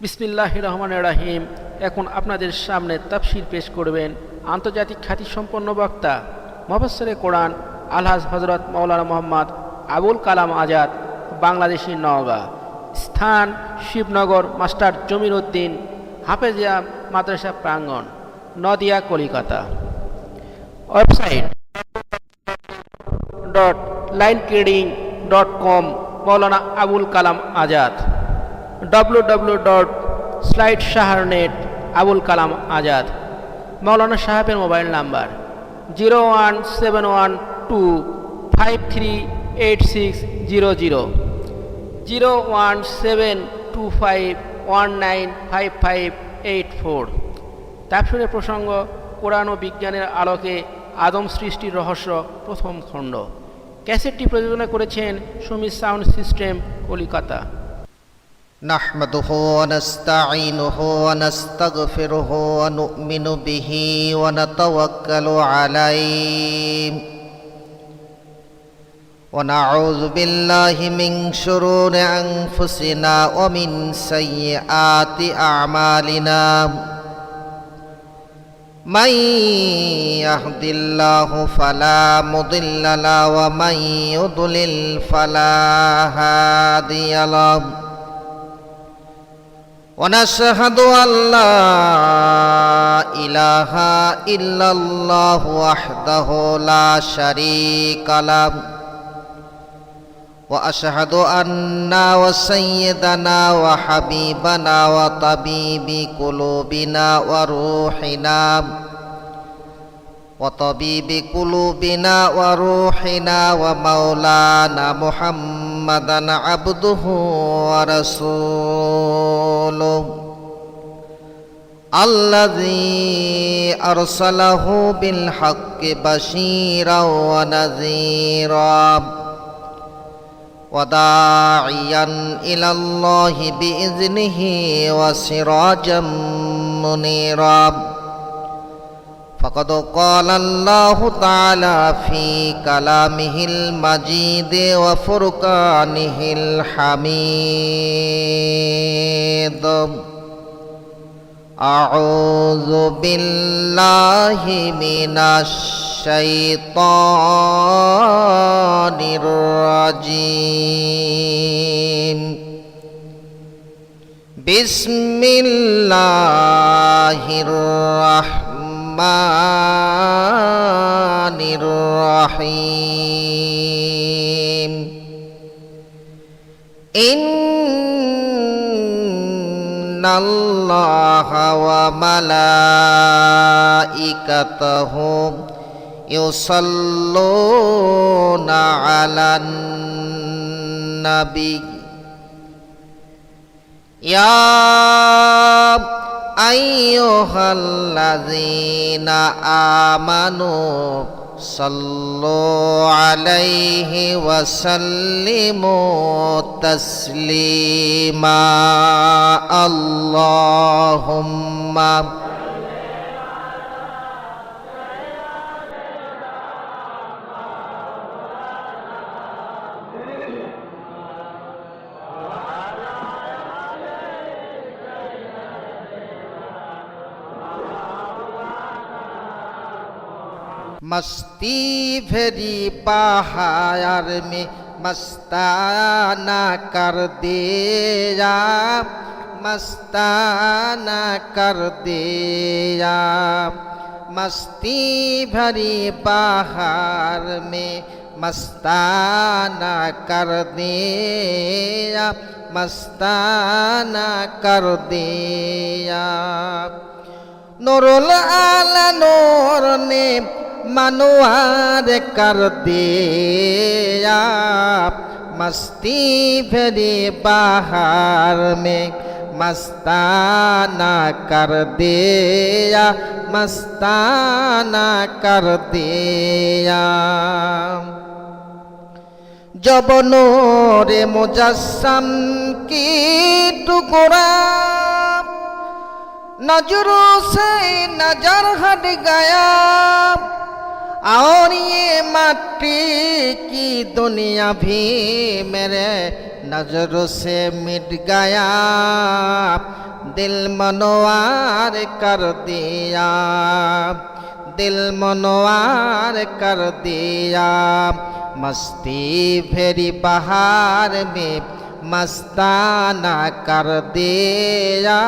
বিসমিল্লাহির রহমানির রহিম। এখন আপনাদের সামনে তাফসীর পেশ করবেন আন্তর্জাতিক খ্যাতিসম্পন্ন বক্তা মুফাসসিরে কোরআন আলহাজ হযরত মাওলানা মুহাম্মদ আবুল কালাম আজাদ, বাংলাদেশি, নওগাঁ। স্থান শিবনগর মাস্টার জমির উদ্দিন হাফেজিয়া মাদ্রাসা প্রাঙ্গণ, Nadia, Calcutta. Website .linetrading.com Maulana Abul Kalam Azad, www.slideshaharnet Abul Kalam Azad. মাওলানা সাহেবের মোবাইল নাম্বার 01712538600, 01725195584। তাফসীরের প্রসঙ্গ কোরআন ও বিজ্ঞানের আলোকে আদম সৃষ্টির রহস্য, প্রথম খণ্ড। ক্যাসেটটি প্রযোজনা করেছেন সুমি সাউন্ড সিস্টেম, কলিকাতা। نحمده ونستعينه ونستغفره ونؤمن به ونتوكل عليه ونعوذ بالله من شرور أنفسنا ومن سيئات أعمالنا من يهد الله فلا مضل له ومن يضلل فلا هادي له ونشهد أن لا إله إلا الله وحده لا شريك له وأشهد أن وسيدنا وحبيبنا وطبيب قلوبنا وروحنا ومولانا محمدا عبده ورسوله الذي أرسله بالحق بشيرا ونذيرا وداعيا إلى الله بإذنه وسراجا منيرا فقد قال الله تعالى في كلامه المجيد وفرقانه الحميد أعوذ بالله من الشيطان الرجيم بسم الله الرحمن الرحيم إن الله وملائكته يصلون على النبي يا أيها الذين آمنوا صلوا عليه وسلموا تسليما اللهم मस्ती भरी बहार में मस्ताना कर दिया, मस्ताना कर दिया। मस्ती भरी बहार में मस्ताना कर दिया, मस्ताना कर दिया। नूरुल आला नूर ने मनवार कर दिया, मस्ती भरी बहार में मस्ताना कर दिया, मस्ताना कर दिया। जब नूरे मुजस्सम की टुकड़ा नजरों से नजर हट गया और ये माटी की दुनिया भी मेरे नजरों से मिट गया। दिल मनवार कर दिया, दिल मनवार कर दिया। मस्ती भरी बहार में मस्ताना कर दिया,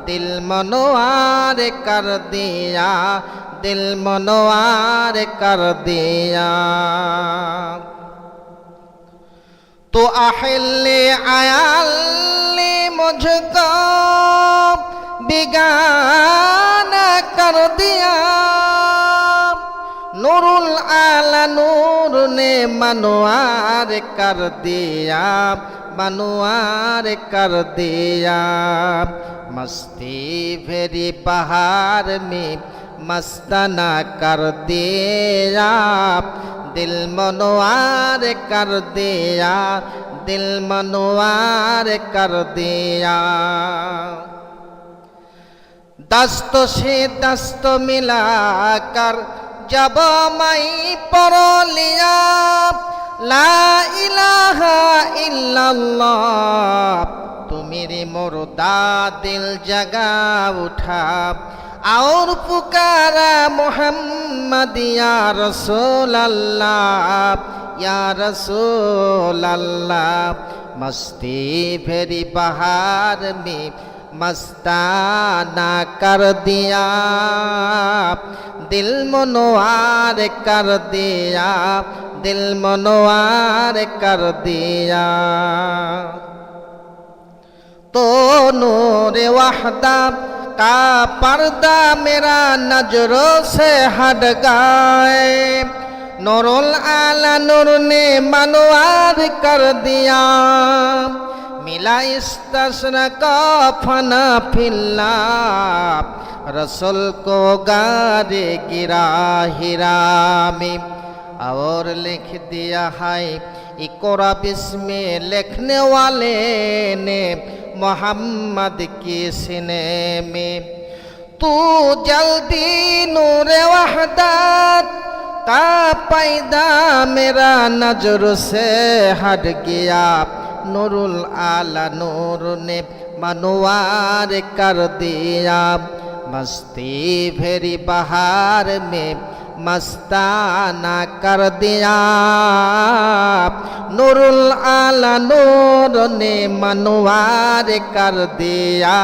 दिल मनवार कर दिया, दिल मनवार कर दिया। तो अहले आयाले मुझको बिगाना कर दिया, नूरुल आला नूर ने मनवार कर दिया, मनवार कर दिया। मस्ती भरी बहार में मस्ताना कर दिया, दिल मनवार कर दिया, दिल मनवार कर दिया। दस्त से दस्त मिलाकर जब मैं पढ़ लिया, ला इलाहा इल्लल्लाह, तो मेरे मुर्दा दिल जगा उठा और पुकारा मोहम्मद या रसूल अल्लाह, या रसूल अल्लाह। मस्ती भरी बहार में मस्ताना कर दिया, दिल मनवार कर दिया, दिल मनवार कर दिया। तो नूरे वहदा का पर्दा मेरा नजरों से हट गए, नूरुल आला नूर ने मनवार कर दिया। मिला इस्तासना का फना फिल्ला, रसूल को गारे गिरा हीरा में, और लिख दिया है इकरा बिस्में लिखने वाले ने मोहम्मद के सीने में। तू जल्दी नूरे वहदत का पैदा मेरा नजर से हट गया, नूरुल आला नूर ने मनवार कर दिया। मस्ती भरी बहार में मस्ताना कर दिया, नूरुल आला नूर ने मनवार कर दिया,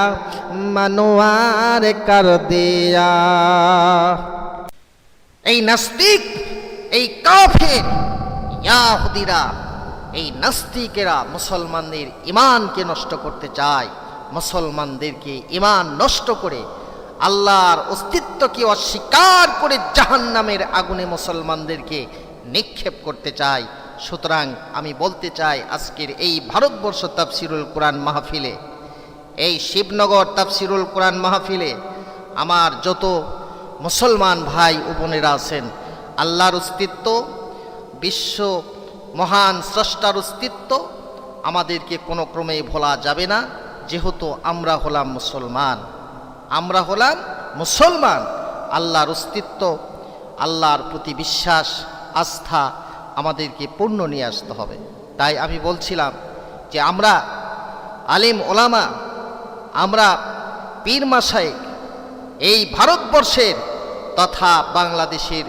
मनवार कर दिया। এই নাস্তিক, এই কাফের ইয়াহুদিরা, এই নাস্তিকেরা মুসলমানদের ঈমানকে নষ্ট করতে চায়, মুসলমানদেরকে ঈমান নষ্ট করে আল্লাহর অস্তিত্বকে অস্বীকার করে জাহান্নামের আগুনে মুসলমানদেরকে নিক্ষেপ করতে চায়। সুতরাং আমি বলতে চাই, আজকের এই ভারতবর্ষ তাফসিরুল কোরআন মাহফিলে, এই শিবনগর তাফসিরুল কোরআন মাহফিলে আমার যত মুসলমান ভাই ও বোনেরা আছেন, আল্লাহর অস্তিত্ব, বিশ্ব মহান স্রষ্টার অস্তিত্ব আমাদেরকে কোনো ক্রমেই ভোলা যাবে না, যেহেতু আমরা হলাম মুসলমান, আমরা হলাম মুসলমান। আল্লাহর অস্তিত্ব, আল্লাহর প্রতি বিশ্বাস, আস্থা আমাদেরকে পূর্ণ নিয়ে আসতে হবে। তাই আমি বলছিলাম যে আমরা আলিম ওলামা, আমরা পীর মাশায়েখ, এই ভারতবর্ষের তথা বাংলাদেশের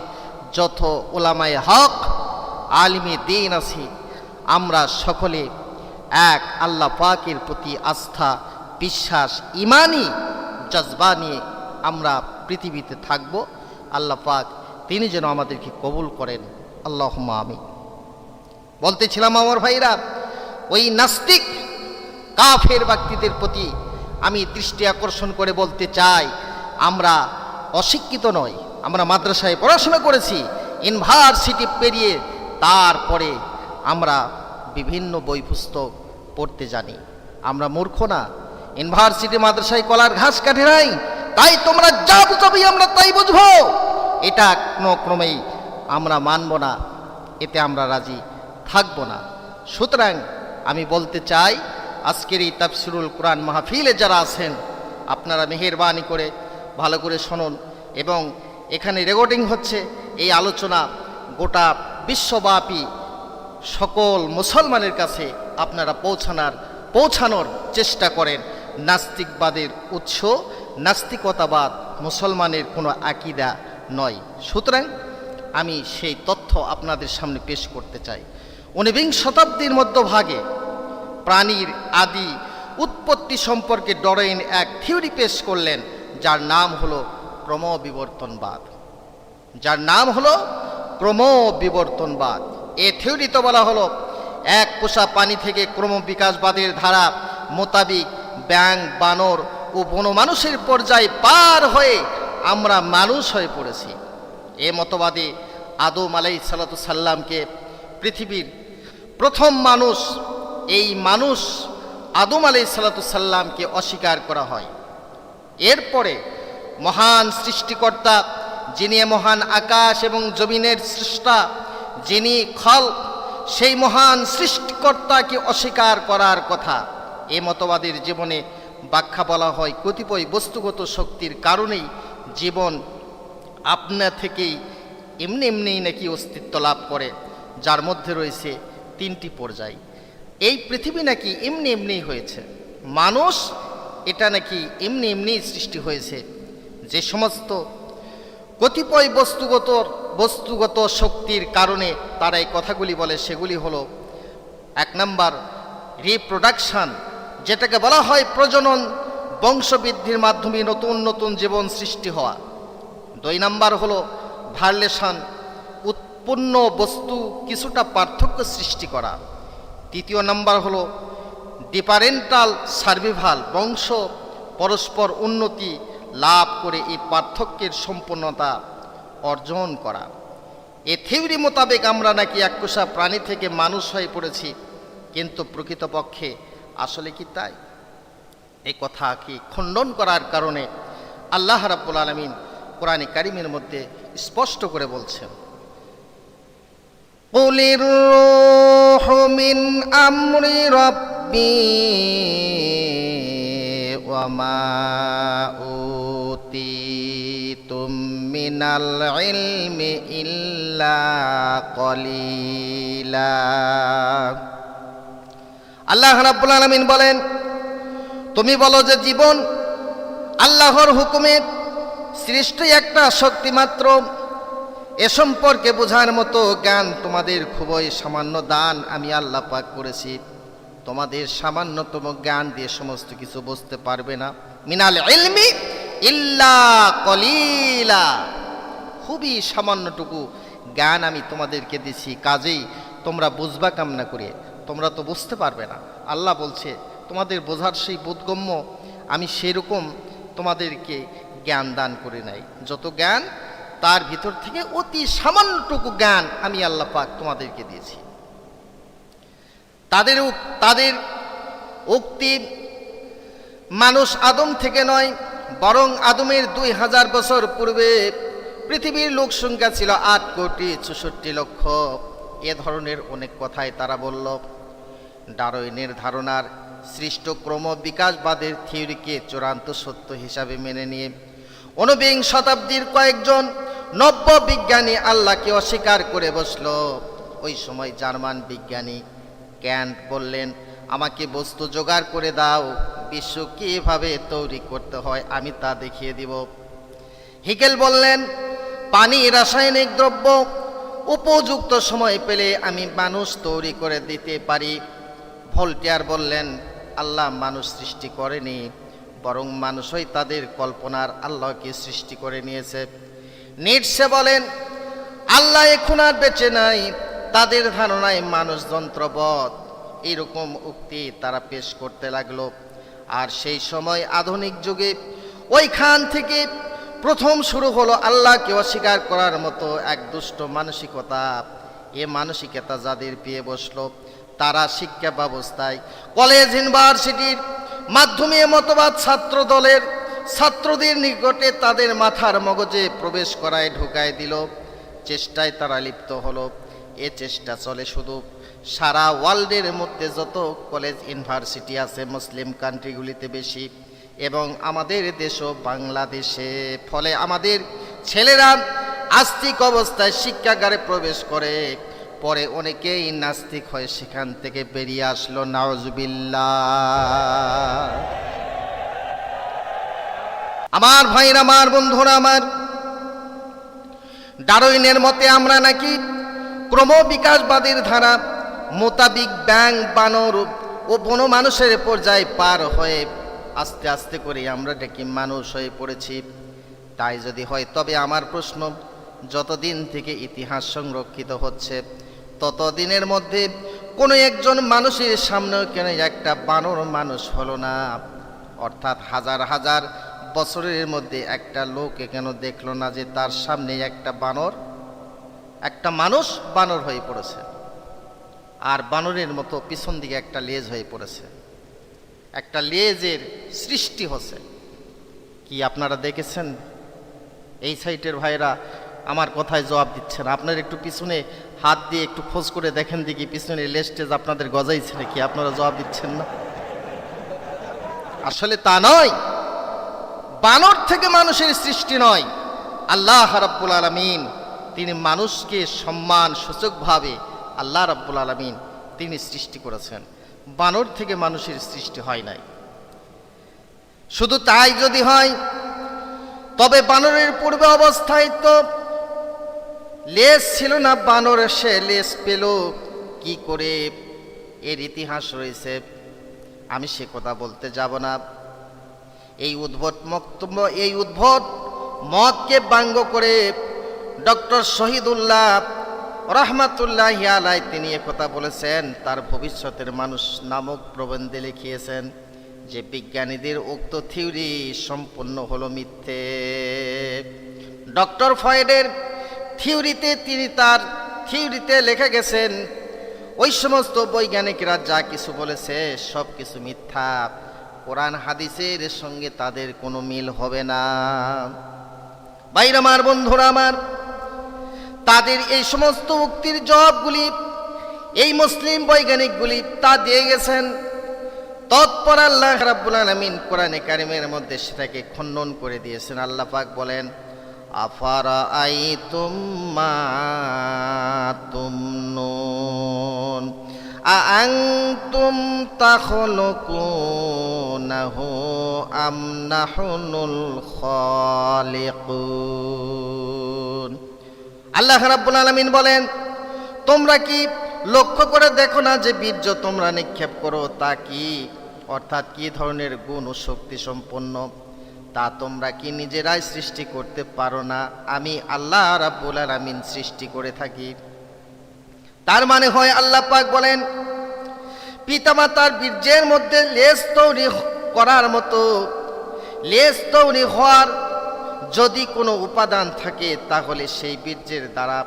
যত ওলামায়ে হক আলিমে দ্বীন আছি, আমরা সকলে এক আল্লাহ পাকের প্রতি আস্থা, বিশ্বাস, ইমানি জজবা নিয়ে আমরা পৃথিবীতে থাকব। আল্লাহ পাক তিনি যেন আমাদেরকে কবুল করেন, আল্লাহুম্মা আমিন। বলতেছিলাম আমার ভাইরা, ওই নাস্তিক কাফের ব্যক্তিদের প্রতি আমি দৃষ্টি আকর্ষণ করে বলতে চাই, আমরা অশিক্ষিত নই, আমরা মাদ্রাসায় পড়াশোনা করেছি, ইউনিভার্সিটি পেরিয়ে তারপরে আমরা বিভিন্ন বই পুস্তক পড়তে জানি। আমরা মূর্খ না, ইউনিভার্সিটি মাদ্রাসায় কলার ঘাস কাটে নাই, তাই তোমরা যা বুঝাবি আমরা তাই বুঝবো, এটা কোনো ক্রমেই আমরা মানব না, এতে আমরা রাজি থাকবো না। সুতরাং আমি বলতে চাই, আজকের এই তাফসিরুল কোরআন মাহফিলে যারা আছেন, আপনারা মেহেরবানি করে ভালো করে শুনুন, এবং এখানে রেকর্ডিং হচ্ছে, এই আলোচনা গোটা বিশ্বব্যাপী সকল মুসলমানের কাছে আপনারা পৌঁছানোর চেষ্টা করেন। নাস্তিকবাদের উৎস। নাস্তিকতাবাদ মুসলমানের কোনো আকীদা নয়। সুতরাং আমি সেই তথ্য আপনাদের সামনে পেশ করতে চাই। 19বিংশ শতাব্দীর মধ্যভাগে প্রাণীর আদি উৎপত্তি সম্পর্কে ডরইন এক থিওরি পেশ করলেন, যার নাম হলো ক্রমবিবর্তনবাদ। যার নাম হলো ক্রমবিবর্তনবাদ। এ থিওরিতে বলা হলো, এক পোষা পানি থেকে ক্রমবিকাশবাদের ধারা মোতাবিক ব্যাঙ, বানর ও বনমানুষের পর্যায় পার হয়ে আমরা মানুষ হয়ে পড়েছি। এ মতবাদে আদম আলাইহিস সালামকে পৃথিবীর প্রথম মানুষ, এই মানুষ আদম আলাইহিস সালামকে অস্বীকার করা হয়। এরপরে মহান সৃষ্টিকর্তা, যিনি মহান আকাশ এবং জমিনের স্রষ্টা, যিনি খলক, সেই মহান সৃষ্টিকর্তাকে অস্বীকার করার কথা। এ মতবাদের জীবনে ব্যাখ্যা বলা হয়, কতিপয় বস্তুগত শক্তির কারণেই জীবন আপনা থেকেই এমনি এমনিই নাকি অস্তিত্ব লাভ করে, যার মধ্যে রয়েছে 3টি পর্যায়। এই পৃথিবী নাকি এমনি এমনিই হয়েছে, মানুষ এটা নাকি এমনি এমনিই সৃষ্টি হয়েছে। যে সমস্ত কতিপয় বস্তুগত শক্তির কারণে তারা এই কথাগুলি বলে, সেগুলি হলো 1 নাম্বার রিপ্রোডাকশন, যেটাকে বলা হয় প্রজনন, বংশবৃদ্ধির মাধ্যমে নতুন নতুন জীবন সৃষ্টি হওয়া। 2 নাম্বার হলো ভার্লেশন, উৎপন্ন বস্তু কিছুটা পার্থক্য সৃষ্টি করা। 3য় নাম্বার হলো ডিফারেন্টাল সার্ভাইভাল, বংশ পরস্পর উন্নতি লাভ করে এই পার্থক্যের সম্পূর্ণতা অর্জন করা। এ থিওরি মোতাবেক আমরা নাকি এককোষা প্রাণী থেকে মানুষ হয়ে পড়েছি, কিন্তু প্রকৃতপক্ষে আসলে কি তাই? এই কথাকে খণ্ডন করার কারণে আল্লাহ রাব্বুল আলামিন কোরআনে কারিমের মধ্যে স্পষ্ট করে বলছেন, কুলির রূহু মিন আমরি রাব্বি ওয়া মা উতীতুম মিনাল ইলমি ইল্লা কলিলা। আল্লাহ রাব্বুল আলামিন বলেন, তুমি বলো যে জীবন আল্লাহর হুকুমে সৃষ্টি একটা শক্তি মাত্র। এ সম্পর্কে বোঝার মতো জ্ঞান তোমাদের খুবই সামান্য দান আমি আল্লাহ পাক করেছি। তোমাদের সামান্যতম জ্ঞান দিয়ে সমস্ত কিছু বুঝতে পারবে না। মিনাল ইলমি ইল্লা কলিলা, খুবই সামান্যটুকু জ্ঞান আমি তোমাদেরকে দিছি, কাজেই তোমরা বুঝবা কামনা করে, তোমরা তো বুঝতে পারবে না। আল্লাহ বলছে তোমাদের বোঝার সেই বোধগম্য আমি সেরকম তোমাদেরকে জ্ঞান দান করে নাই। যত জ্ঞান তার ভিতর থেকে অতি সামান্যটুকু জ্ঞান আমি আল্লাহ পাক তোমাদেরকে দিয়েছি। তাদের উক্তি মানুষ আদম থেকে নয়, বরং আদমের 2000 বছর পূর্বে পৃথিবীর লোক সংখ্যা ছিল 8,64,00,000। এ ধরনের অনেক কথাই তারা বলল। ডারউইনের ধারণার সৃষ্ট ক্রম বিকাশবাদের থিওরিকে চূড়ান্ত সত্য হিসাবে মেনে নিয়ে 19বিংশ শতাব্দীর কয়েকজন নব্য বিজ্ঞানী আল্লাহকে অস্বীকার করে বসল। ওই সময় জার্মান বিজ্ঞানী ক্যান্ট বললেন, আমাকে বস্তু জোগাড় করে দাও, বিশ্ব কিভাবে তৈরি করতে হয় আমি তা দেখিয়ে দিব। হিগেল বললেন, পানি রাসায়নিক দ্রব্য, উপযুক্ত সময় পেলে আমি মানুষ তৈরি করে দিতে পারি। ভোল্টেয়ার বললেন, আল্লাহ মানুষ সৃষ্টি করেনি, বরং মানুষই তাদের কল্পনার আল্লাহকে সৃষ্টি করে নিয়েছে। নিটসে বলেন, আল্লাহ এখন আর বেঁচে নাই, তাদের ধারণায় মানুষ যন্ত্রবৎ। এইরকম উক্তি তারা পেশ করতে লাগলো। আর সেই সময় আধুনিক যুগে ওইখান থেকে প্রথম শুরু হলো আল্লাহকে অস্বীকার করার মতো এক দুষ্ট মানসিকতা। এ মানসিকতা যাদের পেয়ে বসলো, তারা শিক্ষা ব্যবস্থায় কলেজ ইউনিভার্সিটির মাধ্যমে মতবাদ ছাত্র দলের ছাত্রদের নিকটে তাদের মাথার মগজে প্রবেশ করায় ঢুকায় দিল। চেষ্টায় তারা লিপ্ত হলো। এ চেষ্টা চলে শুধু সারা ওয়ার্ল্ডের মধ্যে যত কলেজ ইউনিভার্সিটি আছে মুসলিম কান্ট্রিগুলিতে বেশি, এবং আমাদের দেশও বাংলাদেশে। ফলে আমাদের ছেলেরা আস্তিক অবস্থায় শিক্ষাগারে প্রবেশ করে, পরে অনেকেই নাস্তিক হয়ে সেখান থেকে বেরিয়ে আসলো। নাউজুবিল্লাহ। আমার ভাইরা, আমার বন্ধুরা, আমার ডারউইনের মতে আমরা নাকি ক্রমবিকাশবাদীর ধারা মোতাবিক ব্যাং, বানর ও বন মানুষের পর্যায়ে পার হয়ে আস্তে আস্তে করে আমরা নাকি মানুষ হয়ে পড়েছি। তাই যদি হয় তবে আমার প্রশ্ন, যতদিন থেকে ইতিহাস সংরক্ষিত হচ্ছে ততদিনের মধ্যে কোনো একজন মানুষের সামনেও কেন একটা বানর মানুষ হলো না? অর্থাৎ হাজার হাজার বছরের মধ্যে একটা লোক কেন দেখলো না যে তার সামনে একটা বানর, একটা মানুষ বানর হয়ে পড়েছে, আর বানরের মতো পিছন দিকে একটা লেজ হয়ে পড়েছে, একটা লেজের সৃষ্টি হচ্ছে। কি আপনারা দেখেছেন? এই সাইটের ভাইরা আমার কথায় জবাব দিচ্ছেন। আপনারা একটু পিছনে হাত দিয়ে একটু খোঁজ করে দেখেন দেখি পিছনে লেজ টেজ আপনাদের গজাইছে নাকি, আপনারা জবাব দিচ্ছেন না। আসলে তা নয়, বানর থেকে মানুষের সৃষ্টি নয়। আল্লাহ রাব্বুল আলামিন তিনি মানুষকে সম্মান সূচকভাবে আল্লাহ রাব্বুল আলামিন তিনি সৃষ্টি করেছেন, বানর থেকে মানুষের সৃষ্টি হয় নাই। শুধু তাই যদি হয় তবে বানরের পূর্বে অবস্থায় তো লেজ ছিল না, বানর সে লেজ পেল কি করে? এর ইতিহাস রয়েছে, আমি সে কথা বলতে যাব না। এই উদ্ভট মতকে ব্যঙ্গ করে ডক্টর শহীদুল্লাহ রহমাতুল্লাহি আলাইহি তিনি একথা বলেছেন, তার ভবিষ্যতের মানুষ নামক প্রবন্ধে লিখিয়েছেন যে বিজ্ঞানীদের উক্ত থিওরি সম্পূর্ণ হলো মিথ্যে। ডক্টর ফ্রয়েডের থিওরিতে তিনি তার থিওরিতে লিখে গেছেন ওই সমস্ত বৈজ্ঞানিকরা যা কিছু বলেছে সব কিছু মিথ্যা, কোরআন হাদিসের সঙ্গে তাদের কোনো মিল হবে না। ভাইরা আমার, বন্ধুরা আমার, তাদের এই সমস্ত উক্তির জবাবগুলি এই মুসলিম বৈজ্ঞানিকগুলি তা দিয়ে গেছেন। তৎপর আল্লাহ রাব্বুল আলামিন কোরআনে কারিমের মধ্যে সেটাকে খণ্ডন করে দিয়েছেন। আল্লাহ পাক বলেন, আফারাআইতুম মা তুমনুন আআনতুম তাখলুকুনাহু আম নাহনুল খালিকুন। আল্লাহ রাব্বুল আলামিন বলেন, তোমরা কি লক্ষ্য করে দেখো না যে বীর্য তোমরা নিক্ষেপ করো তা কি, অর্থাৎ কি ধরনের গুণ ও শক্তি সম্পন্ন, তা তোমরা কি নিজেরাই সৃষ্টি করতে পারো না? আমি আল্লাহ রাব্বুল আলামিন সৃষ্টি করে থাকি। তার মানে হয় আল্লাহ পাক বলেন পিতামাতার বীর্যের মধ্যে লেজ তৈরি করার মতো, লেজ তৈরি হওয়ার যদি কোনো উপাদান থাকে তাহলে সেই বীর্যের দ্বারা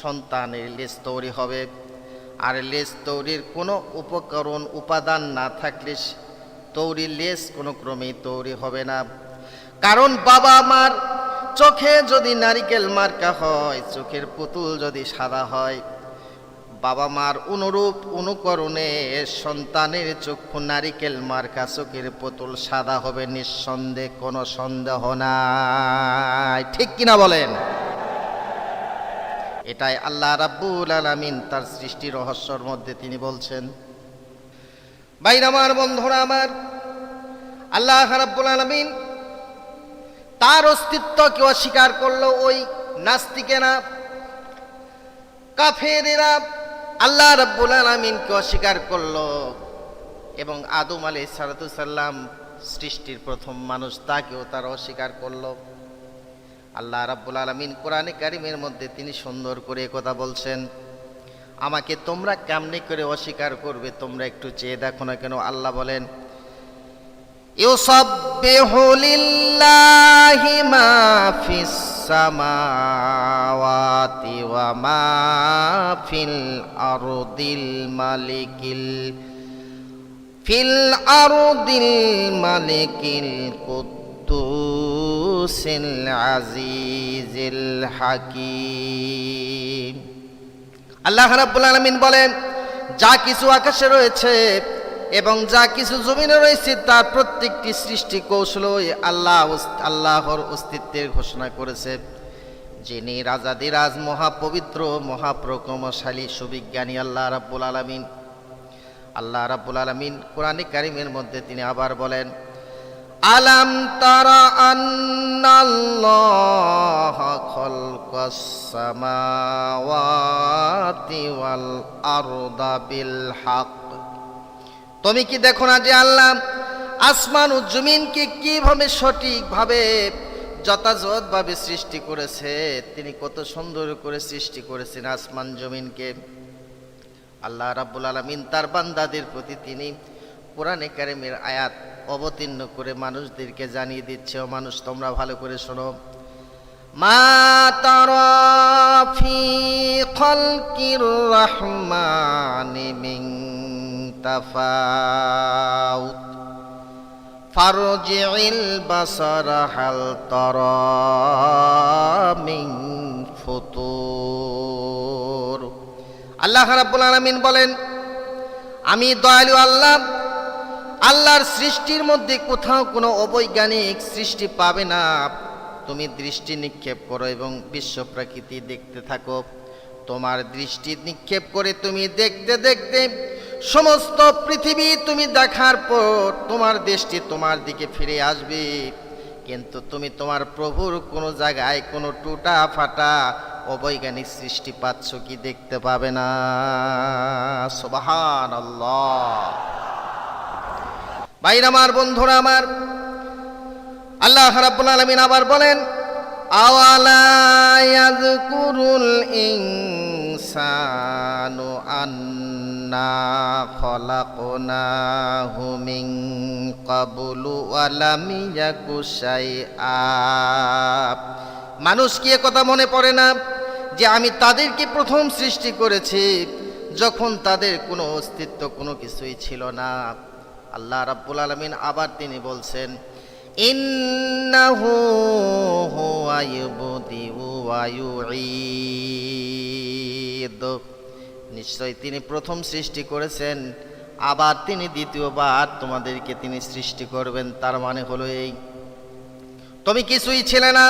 সন্তানের লেজ তৈরি হবে। আর লেজ তৈরির কোনো উপকরণ উপাদান না থাকলে তৈরি লেজ কোনো ক্রমেই তৈরি হবে না। কারণ বাবা মার চোখে যদি নারিকেল মার্কা হয়, চোখের পুতুল যদি সাদা হয়, বাবা মার অনুরূপ অনুকরণে সন্তানের চক্ষু নারিকেল মার্কা, চোখের পুতুল সাদা হবে, নিঃসন্দেহে কোনো সন্দেহ নাই। ঠিক কিনা বলেন? এটাই আল্লাহ রাব্বুল আলামিন তার সৃষ্টি রহস্যর মধ্যে তিনি বলছেন। ভাইরা আমার, বন্ধুরা আমার, আল্লাহ রাব্বুল আলামিন তার অস্তিত্বকে অস্বীকার করলো ওই নাস্তিকেরা, কাফেরেরা আল্লাহ রাব্বুল আলামিনকে অস্বীকার করলো, এবং আদম আলাইহিস সালাম সৃষ্টির প্রথম মানুষ তাকেও তারা অস্বীকার করলো। আল্লাহ রাব্বুল আলামিন কোরআনে কারিমের মধ্যে তিনি সুন্দর করে কথা বলছেন, আমাকে তোমরা কেমনে করে অস্বীকার করবে তোমরা একটু চেয়ে দেখো না কেন। আল্লাহ বলেন, ইউসাব্বিহু লিল্লাহি মা ফিস সামাওয়াতি ওয়া মা ফিল আরদিল মালিকিল কুদ্দুসিল আজিজিল হাকীম। আল্লাহ রাব্বুল আলামিন বলেন, যা কিছু আকাশে রয়েছে এবং যা কিছু জমিনে রয়েছে তার প্রত্যেকটি সৃষ্টি কৌশল আল্লাহর অস্তিত্বের ঘোষণা করেছে, যিনি রাজাদিরাজ মহাপবিত্র মহাপ্রকমশালী সুবিজ্ঞানী আল্লাহ রাব্বুল আলামিন। আল্লাহ রাব্বুল আলামিন কোরআনে কারিমের মধ্যে তিনি আবার বলেন, আলাম তারা আন্নাল্লাহ খালাকাস সামাওয়াতি ওয়াল আরদা বিল হক। তুমি কি দেখো না যে আল্লাহ আসমান ও জমিনকে কিভাবে সঠিকভাবে যথাযথভাবে সৃষ্টি করেছে। তিনি কত সুন্দর করে সৃষ্টি করেছেন আসমান জমিনকে। আল্লাহ রাব্বুল আলামিন তার বান্দাদের প্রতি তিনি কোরআনে কারিমের আয়াত অবতীর্ণ করে মানুষদেরকে জানিয়ে দিচ্ছে, ও মানুষ তোমরা ভালো করে শোনো। মা তারা ফি খালকির রহমানি মিন তাফাউত ফারজি'ল বাসারা হাল তারা মিন ফুতুর। আল্লাহ রাব্বুল আলামিন বলেন, আমি দয়ালু আল্লাহ, আল্লাহর সৃষ্টির মধ্যে কোথাও কোনো অবৈজ্ঞানিক সৃষ্টি পাবে না। তুমি দৃষ্টি নিক্ষেপ করো এবং বিশ্ব প্রকৃতি দেখতে থাকো। তোমার দৃষ্টি নিক্ষেপ করে তুমি দেখতে দেখতে সমস্ত পৃথিবী তুমি দেখার পর তোমার দৃষ্টি তোমার দিকে ফিরে আসবে, কিন্তু তুমি তোমার প্রভুর কোনো জায়গায় কোনো টুটা ফাটা অবৈজ্ঞানিক সৃষ্টি পাচ্ছ কি দেখতে পাবে না। সুবহানাল্লাহ। ভাইরা আমার, বন্ধুরা আমার, আল্লাহ রাব্বুল আলামিন আবার বলেন, আওয়ালা ইয়াযকুরুল ইনসানু আন্না খলাকনাহু মিন ক্বাবলু ওয়া লাম ইয়াকু শাইআ। মানুষ কি কথা মনে পড়ে না যে আমি তাদেরকে প্রথম সৃষ্টি করেছি যখন তাদের কোনো অস্তিত্ব কোনো কিছুই ছিল না। আল্লাহ রাব্বুল আলামিন আবার তিনি বলছেন, ইন্নাহু হুয়া ইউবদিউ ওয়া ইউঈদ। নিশ্চয় তিনি প্রথম সৃষ্টি করেছেন, আবার তিনি দ্বিতীয়বার তোমাদেরকে তিনি সৃষ্টি করবেন। তার মানে হলো এই, তুমি কিছুই ছিলে না,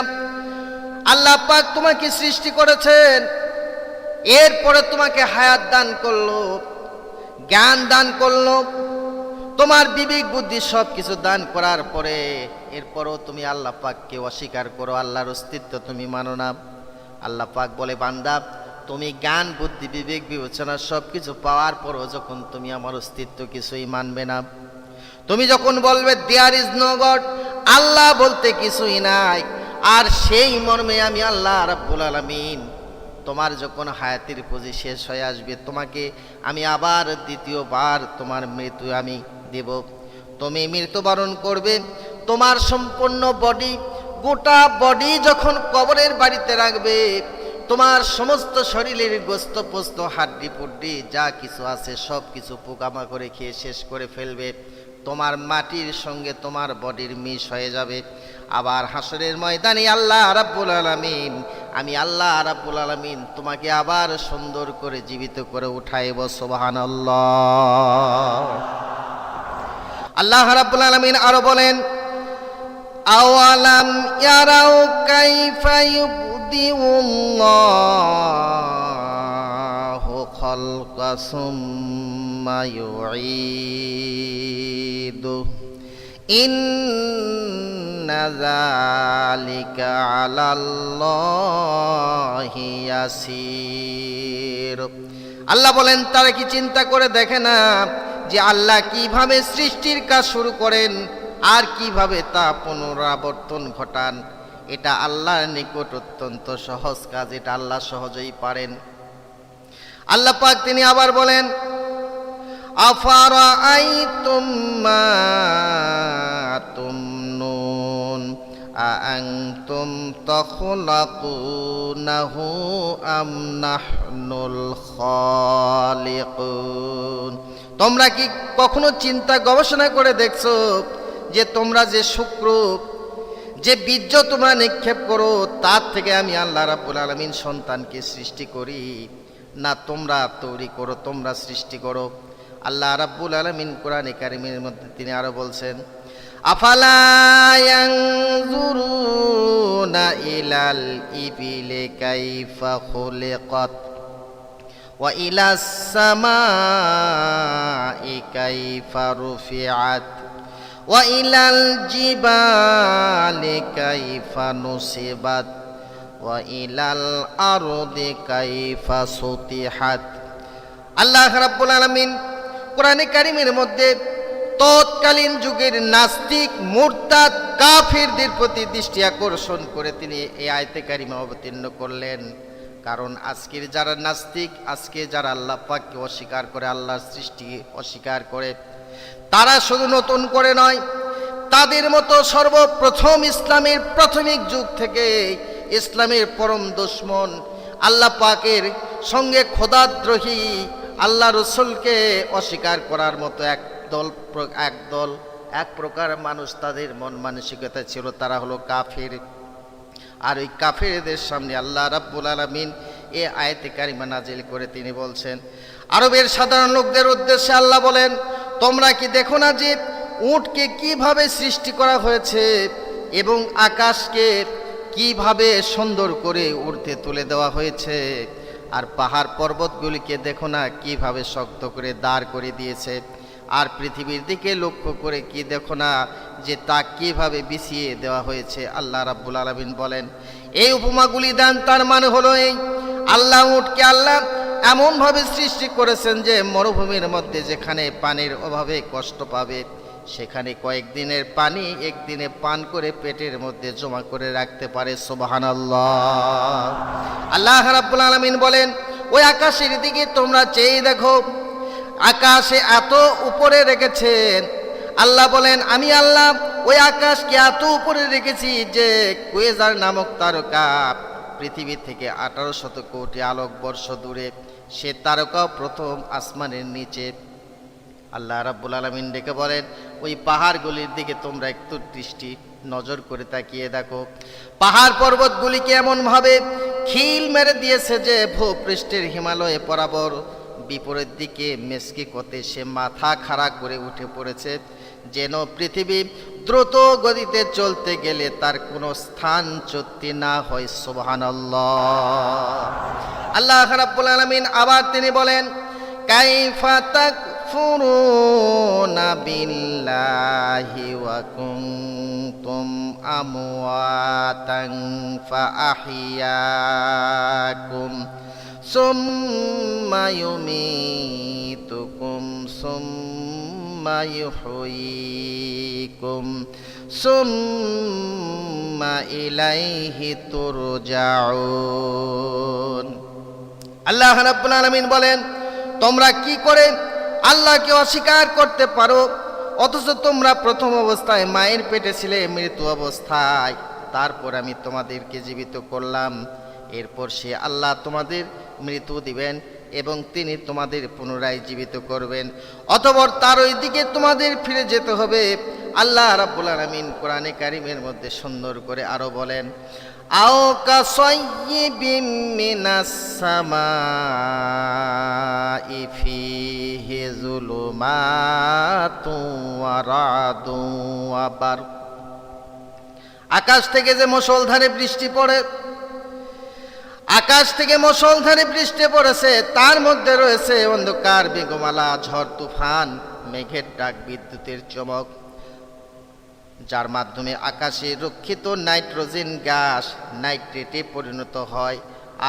আল্লাহ পাক তোমাকে সৃষ্টি করেছেন, এরপরে তোমাকে হায়াত দান করলো, জ্ঞান দান করলো, তোমার বিবেক বুদ্ধি সব কিছু দান করার পরে এরপরও তুমি আল্লাহ পাককে অস্বীকার করো, আল্লাহর অস্তিত্ব তুমি মানো না। আল্লাহ পাক বলে, বান্দা তুমি জ্ঞান বুদ্ধি বিবেক বিবেচনা সব কিছু পাওয়ার পরও যখন তুমি আমার অস্তিত্ব কিছুই মানবে না, তুমি যখন বলবে দেয়ার ইজ নো গড, আল্লাহ বলতে কিছুই নাই, আর সেই মর্মে আমি আল্লাহ রাব্বুল আলামিন তোমার যখন হায়াতের পুঁজি শেষ হয়ে আসবে, তোমাকে আমি আবার দ্বিতীয়বার তোমার মৃত্যু আমি দেব। তুমি মৃত্যুবরণ করবে, তোমার সম্পূর্ণ বডি, গোটা বডি যখন কবরের বাড়িতে রাখবে, তোমার সমস্ত শরীরের গোস্ত পোস্ত হাড্ডি পুড্ডি যা কিছু আছে সব কিছু পোকামা করে খেয়ে শেষ করে ফেলবে। তোমার মাটির সঙ্গে তোমার বডির মিশ হয়ে যাবে। আবার হাসরের ময়দানে আল্লাহ রাব্বুল আলামিন, আমি আল্লাহ রাব্বুল আলামিন তোমাকে আবার সুন্দর করে জীবিত করে উঠাইব। সুবহানাল্লাহ। আল্লাহ রাব্বুল আলামিন আরো বলেন, আওয়ালাম ইয়ারাউ কাইফা ইউবদিউল্লাহু খালকা সুম্মা ইউঈদু ইন্না যালিকা আলাল্লাহি ইয়াসির। আল্লাহ বলেন, তারা কি চিন্তা করে দেখে না যে আল্লাহ কিভাবে সৃষ্টির কাজ শুরু করেন আর কিভাবে তা পুনরাবর্তন ঘটান। এটা আল্লাহর নিকট অত্যন্ত সহজ কাজ, এটা আল্লাহ সহজেই পারেন। আল্লাহ পাক তিনি আবার বলেন, আফারাআইতুম মা তুমনুন আআনতুম তাখলাকুনাহু আম নাহনুল খালিকুন। তোমরা কি কখনো চিন্তা গবেষণা করে দেখছো যে তোমরা যে শুক্র, যে বীর্য তোমরা নিক্ষেপ করো, তার থেকে আমি আল্লাহ রাব্বুল আলামিন সন্তানকে সৃষ্টি করি, না তোমরা তৈরি করো, তোমরা সৃষ্টি করো। আল্লাহ রাব্বুল আলামিন কোরআনে কারিমের মধ্যে তিনি আরো বলছেন, আফালা ইয়ানজুরুনা ইলাল ইবিলি কাইফা খুলিকাত ওয়া ইলাস সামাই কাইফা রুফিআত ওয়া ইলাল জিবালি কাইফা নুসিবাত ওয়া ইলাল আরদি কাইফা সুতিহাত। আল্লাহ রাব্বুল আলামিন কোরআনে কারীমের মধ্যে তৎকালীন যুগের নাস্তিক মুরতাদ কাফিরদের প্রতি দৃষ্টি আকর্ষণ করে তিনি এই আয়াতে কারিমা অবতীর্ণ করলেন। কারণ আজকের যারা নাস্তিক, আজকে যারা আল্লাহ পাককে অস্বীকার করে, আল্লাহর সৃষ্টি অস্বীকার করে, তারা শুধু নতুন করে নয়, তাদের মতো সর্বপ্রথম ইসলামের প্রাথমিক যুগ থেকে ইসলামের পরম দুশমন, আল্লাহ পাকের সঙ্গে খোদাদ্রোহী, আল্লাহ রসুলকে অস্বীকার করার মতো এক প্রকার মানুষ, তাদের মন মানসিকতা ছিল, তারা হলো কাফির। আর ওই কাফিরদের সামনে আল্লাহ রাব্বুল আলামিন এই আয়াতে কারিমা নাজিল করে তিনি বলছেন, আরবের সাধারণ লোকদের উদ্দেশ্যে আল্লাহ বলেন, তোমরা কি দেখো না যে উটকে কিভাবে সৃষ্টি করা হয়েছে এবং আকাশকে কিভাবে সুন্দর করে উড়তে তুলে দেওয়া হয়েছে, আর পাহাড় পর্বতগুলিকে দেখো না কিভাবে শক্ত করে দাঁড় করে দিয়েছে, আর পৃথিবীর দিকে লক্ষ্য করে কি দেখো না যে তা কিভাবে বিছিয়ে দেওয়া হয়েছে। আল্লাহ রাব্বুল আলামিন বলেন, এই উপমাগুলি দেন, তার মানে হলো এই, আল্লাহ উটকে আল্লাহ এমনভাবে সৃষ্টি করেছেন যে মরুভূমির মধ্যে যেখানে পানির অভাবে কষ্ট পাবে, সেখানে কয়েকদিনের পানি একদিনে পান করে পেটের মধ্যে জমা করে রাখতে পারে। সুবহানাল্লাহ। আল্লাহ রাব্বুল আলামিন বলেন, ওই আকাশের দিকে তোমরা চেয়ে দেখো, আকাশে এত উপরে রেখেছেন। আল্লাহ বলেন, আমি আল্লাহ ওই আকাশকে এত উপরে রেখেছি যে কুয়েজার নামক তারকা পৃথিবী থেকে 1800 কোটি আলোকবর্ষ দূরে, সে তারকাও প্রথম আসমানের নিচে। আল্লাহ রাব্বুল আলামিন ডেকে বলেন, ওই পাহাড়গুলির দিকে তোমরা একটু দৃষ্টি নজর করে তাকিয়ে দেখো, পাহাড় পর্বতগুলিকে এমনভাবে খিল মেরে দিয়েছে যে ভূপৃষ্ঠের হিমালয়ে বরাবর বিপরীত দিকে মেসকি কতে সে মাথা খাড়া করে উঠে পড়েছে, যেন পৃথিবী দ্রুত গতিতে চলতে গেলে তার কোনো স্থান চ্যুতি না হয়। সুবহানাল্লাহ। আল্লাহ রাব্বুল আলামিন আবার তিনি বলেন, কাইফা তাকফুরুনা বিল্লাহি ওয়া কুনতুম আমওয়াতান ফাআহইয়াকুম সুম্মা ইউমীতুকুম সুম্মা ইউহয়ীকুম সুম্মা ইলাইহি তুরজাউন। আল্লাহ রাব্বুল আলামিন বলেন, তোমরা কি করে আল্লাহকে অস্বীকার করতে পারো, অথচ তোমরা প্রথম অবস্থায় মায়ের পেটে ছিলে মৃত্যু অবস্থায়, তারপর আমি তোমাদেরকে জীবিত করলাম, এরপর সে আল্লাহ তোমাদের মৃত্যু দিবেন এবং তিনি তোমাদের পুনরায় জীবিত করবেন, অতঃপর তার ওই দিকে তোমাদের ফিরে যেতে হবে। আল্লাহ রাব্বুল আলামিন কোরআনে কারীমের মধ্যে সুন্দর করে আরো বলেন, আও কাসাইয়্যিবিম মিনাস সামাই ফীহি যুলুমাতুন ওয়া রা'দুন ওয়া বারক। আকাশ থেকে যে মুষলধারে বৃষ্টি পড়ে, আকাশ থেকে মুষলধারে বৃষ্টি পড়েছে, তার মধ্যে রয়েছে অন্ধকার মেঘমালা, ঝড় তুফান, মেঘের ডাক, বিদ্যুতের চমক, যার মাধ্যমে আকাশে রক্ষিত নাইট্রোজেন গ্যাস নাইট্রেটে পরিণত হয়,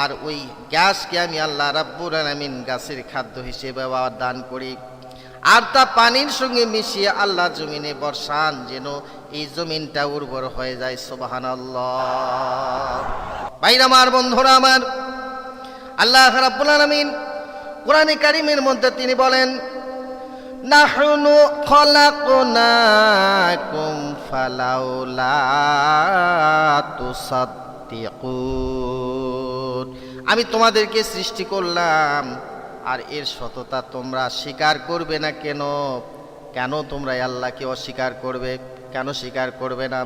আর ওই গ্যাসকে আমি আল্লাহ রাব্বুল আলামিন গাছের খাদ্য হিসেবে দান করি, আর তা পানির সঙ্গে মিশিয়ে আল্লাহ জমিনে বর্ষান, যেন এই জমিনটা উর্বর হয়ে যায়। সুবহানাল্লাহ। ভাইরা আমার, বন্ধুরা আমার, আল্লাহ রাব্বুল আলামিন কোরআনে কারীমের মধ্যে তিনি বলেন, নাহনু খলাকনাকুম ফালাউলা তুসাদ্দিকুন। আমি তোমাদেরকে সৃষ্টি করলাম, আর এর সততা তোমরা স্বীকার করবে না কেন? কেন তোমরা আল্লাহকে অস্বীকার করবে? কেন স্বীকার করবে না?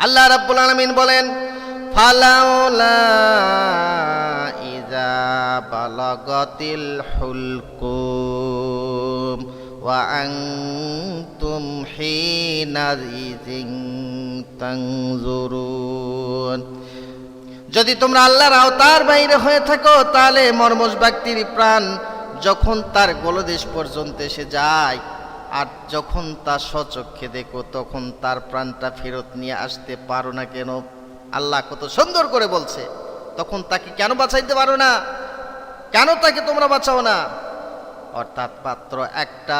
আল্লাহ রাব্বুল আলামিন বলেন, ফালাউলা ইযা বালাগাতিল হুলকুম ওয়া আনতুম হিনাযিন তানজুরুন। যদি তোমরা আল্লাহর আওতার বাইরে হয়ে থাকো, তাহলে মর্মজ ব্যক্তির প্রাণ যখন তার গলদেশ পর্যন্ত এসে যায়, আর যখন তা স্বচক্ষে দেখো তখন তার প্রাণটা ফেরত নিয়ে আসতে পারো না কেন? আল্লাহ কত সুন্দর করে বলছে, তখন তাকে কেন বাঁচাইতে পারো না? কেন তাকে তোমরা বাঁচাও না? অর্থাৎ মাত্র একটা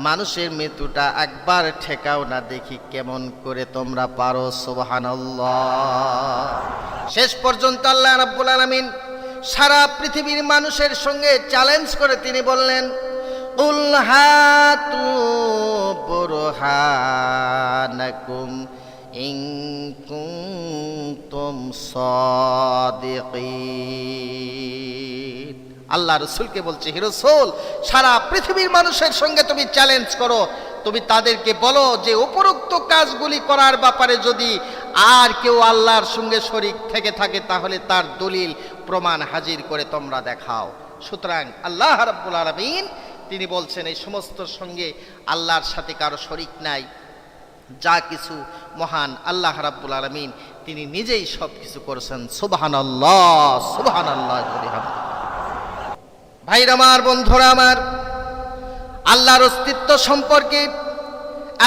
মানুষের মৃত্যুটা একবার ঠেকাও না, দেখি কেমন করে তোমরা পারো। সুবহানাল্লাহ। শেষ পর্যন্ত আল্লাহ রাব্বুল আলামিন সারা পৃথিবীর মানুষের সঙ্গে চ্যালেঞ্জ করে তিনি বললেন, কুল হাতু বুরহানাকুম ইন কুনতুম সাদিকিন। আল্লাহ রসুলকে বলছে, হে রাসূল, সারা পৃথিবীর মানুষের সঙ্গে তুমি চ্যালেঞ্জ করো, তুমি তাদেরকে বলো যে উপরোক্ত কাজগুলি করার ব্যাপারে যদি আর কেউ আল্লাহর সঙ্গে শরীক থেকে থাকে তাহলে তার দলিল প্রমাণ হাজির করে তোমরা দেখাও। সুতরাং আল্লাহ রাব্বুল আলামিন তিনি বলছেন এই সমস্ত সঙ্গে আল্লাহর সাথে কারো শরীক নাই। যা কিছু মহান আল্লাহ রাব্বুল আলামিন তিনি নিজেই সব কিছু করেছেন। সুবহানাল্লাহ, সুবহানাল্লাহ। ভাইরা আমার, বন্ধুরা আমার, আল্লাহর অস্তিত্ব সম্পর্কে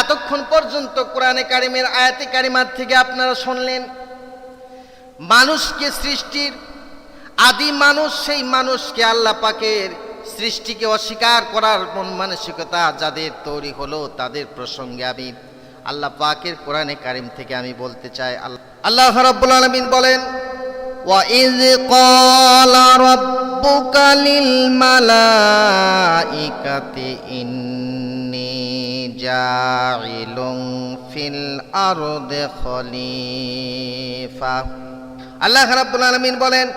এতক্ষণ পর্যন্ত কোরআনে কারিমের আয়াতে কারিমার থেকে আপনারা শুনলেন। মানুষকে সৃষ্টির আদি মানুষ, সেই মানুষকে আল্লাহ পাকের সৃষ্টিকে অস্বীকার করার মন মানসিকতা যাদের তৈরি হলো তাদের প্রসঙ্গে আমি আল্লাহ পাকের কোরআনে কারিম থেকে আমি বলতে চাই। আল্লাহ রাব্বুল আলামিন বলেন, وَإِذْ قَالَ رَبُّكَ لِلْمَلَائِكَةِ إِنِّي جَاعِلٌ فِي الْأَرْضِ خَلِيفَةً। আল্লাহ রাব্বুল আলামিন বলেন,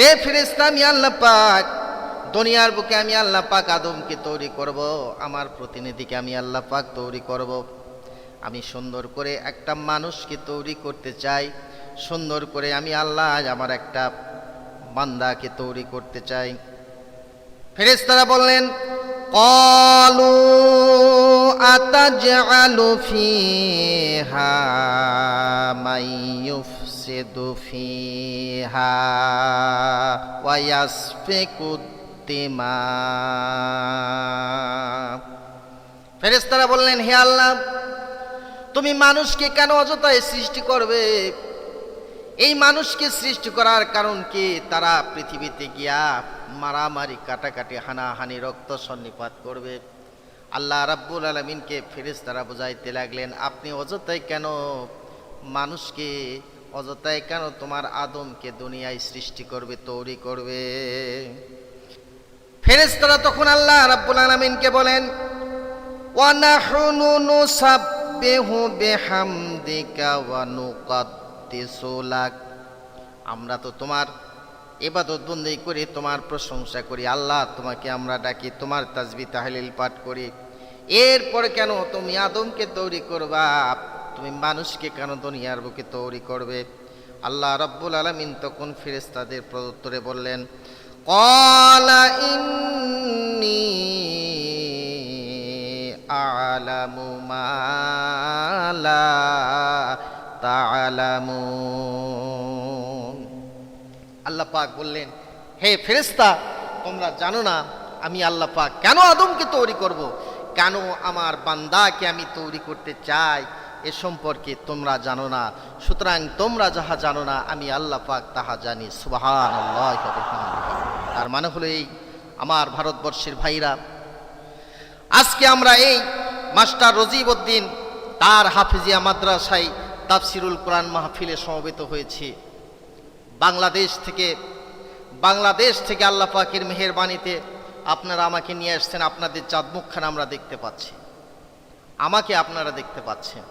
রে ফেরেশতা, আমি আল্লাহ পাক দুনিয়ার বুকে আমি আল্লাহ পাক আদমকে তৈরি করব, আমার প্রতিনিধিকে আমি আল্লাহ পাক তৈরি করব। আমি সুন্দর করে একটা মানুষকে তৈরি করতে চাই, সুন্দর করে আমি আল্লাহ আমার একটা বান্দাকে তৈরি করতে চাই। ফেরেশতারা বললেন, ক্বালু আতাজআলু ফীহা মান ইউফসিদু ফীহা ওয়া ইয়াসফিকু দিমা। ফেরেশতারা বললেন, হে আল্লাহ, তুমি মানুষকে কেন অযথায় সৃষ্টি করবে? এই মানুষকে সৃষ্টি করার কারণ কি? তারা পৃথিবীতে গিয়া মারামারি, কাটাকাটি, হানাহানি, রক্ত সন্নিপাত করবে। আল্লাহ রাব্বুল আলামিনকে ফেরেশতারা বুঝাইতে লাগলেন, আপনি অযথায় কেন মানুষকে, অযথায় কেন তোমার আদমকে দুনিয়ায় সৃষ্টি করবে, তৈরি করবে? ফেরেশতারা তখন আল্লাহ রাব্বুল আলামিনকে বলেন, ওয়া নাহনু নুসাব্বিহু বিহামদিকা ওয়া নুকাদ্দিসু লাক। আমরা তো তোমার ইবাদত বন্দেগী করি, তোমার প্রশংসা করি। আল্লাহ, তোমাকে আমরা ডাকি, তোমার তাসবিহ তাহলিল পাঠ করি। এরপরে কেন তুমি আদমকে তৈরি করবা? তুমি মানুষকে কেন দুনিয়ার বুকে তৈরি করবে? আল্লাহ রাব্বুল আলামিন তখন ফেরেশতাদের প্রত্যুত্তরে বললেন, ক্বালা ইন্নী আ'লামু মা লা তা'লামুন। আল্লাহ পাক বললেন, হে ফেরেশতা, তোমরা জানো না আমি আল্লাহ পাক কেন আদমকে তৈরি করব, কেন আমার বান্দাকে আমি তৈরি করতে চাই, এ সম্পর্কে তোমরা জানো না। সুতরাং তোমরা যাহা জানো না আমি আল্লাহ পাক তাহা জানি। সুবহানাল্লাহ। তার মানে হলো এই, আমার ভারতবর্ষের ভাইরা, আজকে আমরা এই মাস্টার রজিবউদ্দিন তার হাফিজিয়া মাদ্রাসায় তাফসিরুল কোরআন মাহফিলে সমবেত হয়েছি। বাংলাদেশ থেকে আল্লাহ পাকের মেহেরবানিতে আপনারা আমাকে নিয়ে আসছেন। আপনাদের চাঁদ মুখখানা আমরা দেখতে পাচ্ছি, আমাকে আপনারা দেখতে পাচ্ছেন।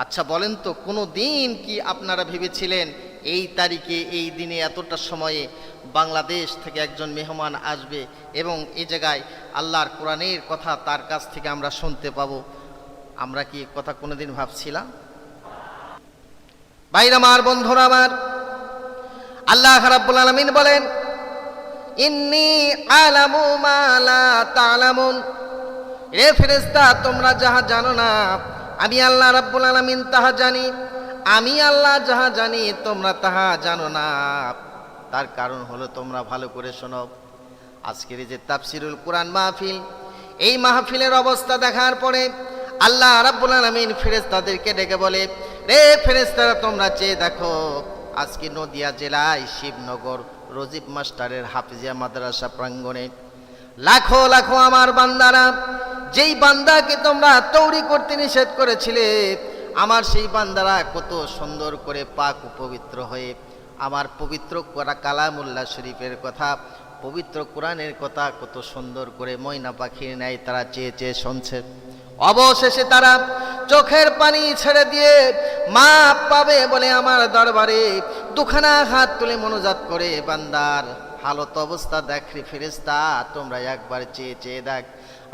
আচ্ছা বলেন তো, কোনো দিন কি আপনারা ভেবেছিলেন এই তারিখে, এই দিনে, এতটা সময়ে বাংলাদেশ থেকে একজন মেহমান আসবে এবং এই জায়গায় আল্লাহর কোরআনের কথা তার কাছ থেকে আমরা শুনতে পাবো? আমরা কি কথা কোনোদিন ভাবছিলাম? ভাইরা আমার, বন্ধুরা আমার, আল্লাহ রাব্বুল আলামিন বলেন, ইন্নী আ'লামু মা লা তা'লামুন। রে ফেরেশতা, তোমরা যাহা জানো না আমি আল্লাহ রাব্বুল আলামিন তাহা জানি। আমি আল্লাহ যাহা জানি তোমরা তাহা জানো না। তার কারণ হলো, তোমরা ভালো করে শোনো, আজকের এই যে তাফসিরুল কোরআন মাহফিল, এই মাহফিলের অবস্থা দেখার পরে আল্লাহ রাব্বুল আলামিন ফেরেশতাদেরকে ডেকে বলে, রে ফেরেশতারা তোমরা চেয়ে দেখো, আজকে নদিয়া জেলায় শিবনগর রজিব মাস্টারের হাফিজিয়া মাদ্রাসা প্রাঙ্গণে লাখো লাখো আমার বান্দারা, যেই বান্দাকে তোমরা তৌরি করতে নিষেধ করেছিলে, আমার সেই বান্দারা কত সুন্দর করে পাক ও পবিত্র হয়ে আমার পবিত্র কালামুল্লাহ শরীফের কথা, পবিত্র কোরআনের কথা কত সুন্দর করে ময়না পাখির ন্যায় তারা চেয়ে চেয়ে শুনছে। অবশেষে তারা চোখের পানি ছেড়ে দিয়ে মাপ পাবে বলে আমার দরবারে দুখানা হাত তুলে মনোজাত করে, বান্দার হালত অবস্থা দেখ রে ফেরেশতা, তোমরা একবার চেয়ে চেয়ে দেখ,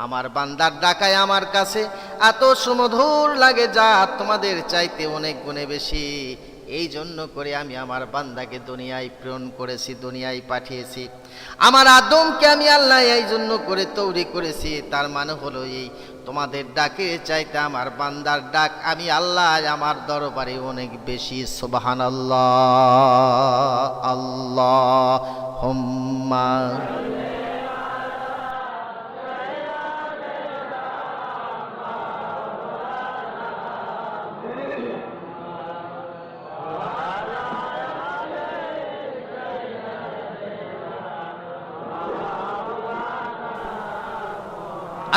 আমার বান্দার ডাকায় আমার কাছে এত সুমধুর লাগে যা তোমাদের চাইতে অনেক গুণে বেশি। এই জন্য করে আমি আমার বান্দাকে দুনিয়ায় প্রেরণ করেছি, দুনিয়ায় পাঠিয়েছি। আমার আদমকে আমি আল্লাহ এই জন্য করে তৈরি করেছি। তার মানে হলো এই, তোমাদের ডাকে চাইতে আমার বান্দার ডাক আমি আল্লাহ আমার দরবারে অনেক বেশি। সুবহানাল্লাহ, আল্লাহুম্মা।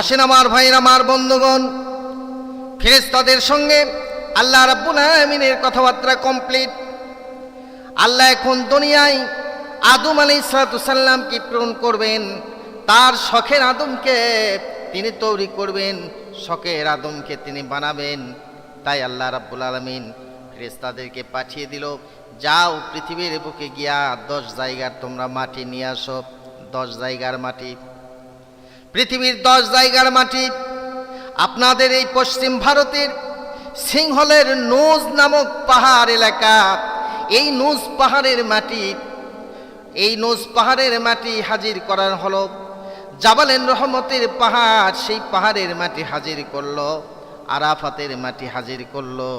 আসেন আমার ভাইরা, আমার বন্ধুগণ, ফেরেশতাদের সঙ্গে আল্লাহ রাব্বুল আলামিনের কথাবার্তা কমপ্লিট। আল্লাহ এখন দুনিয়ায় আদম আলাইহিস সালামকে প্রেরণ করবেন, তার শখের আদমকে তিনি তৈরি করবেন, শখের আদমকে তিনি বানাবেন। তাই আল্লাহ রাব্বুল আলামিন ফেরেশতাদেরকে পাঠিয়ে দিল, যাও পৃথিবীর বুকে গিয়া 10 জায়গার তোমরা মাটি নিয়ে আসো। 10 জায়গার মাটি, পৃথিবীর 10 জায়গার মাটি। আপনাদের এই পশ্চিম ভারতের সিংহলের নুজ নামক পাহাড় এলাকা, এই নুজ পাহাড়ের মাটি, এই নুজ পাহাড়ের মাটি হাজির করার হলো জাবালেন রহমতের পাহাড়, সেই পাহাড়ের মাটি হাজির করলো, আরাফাতের মাটি হাজির করলো,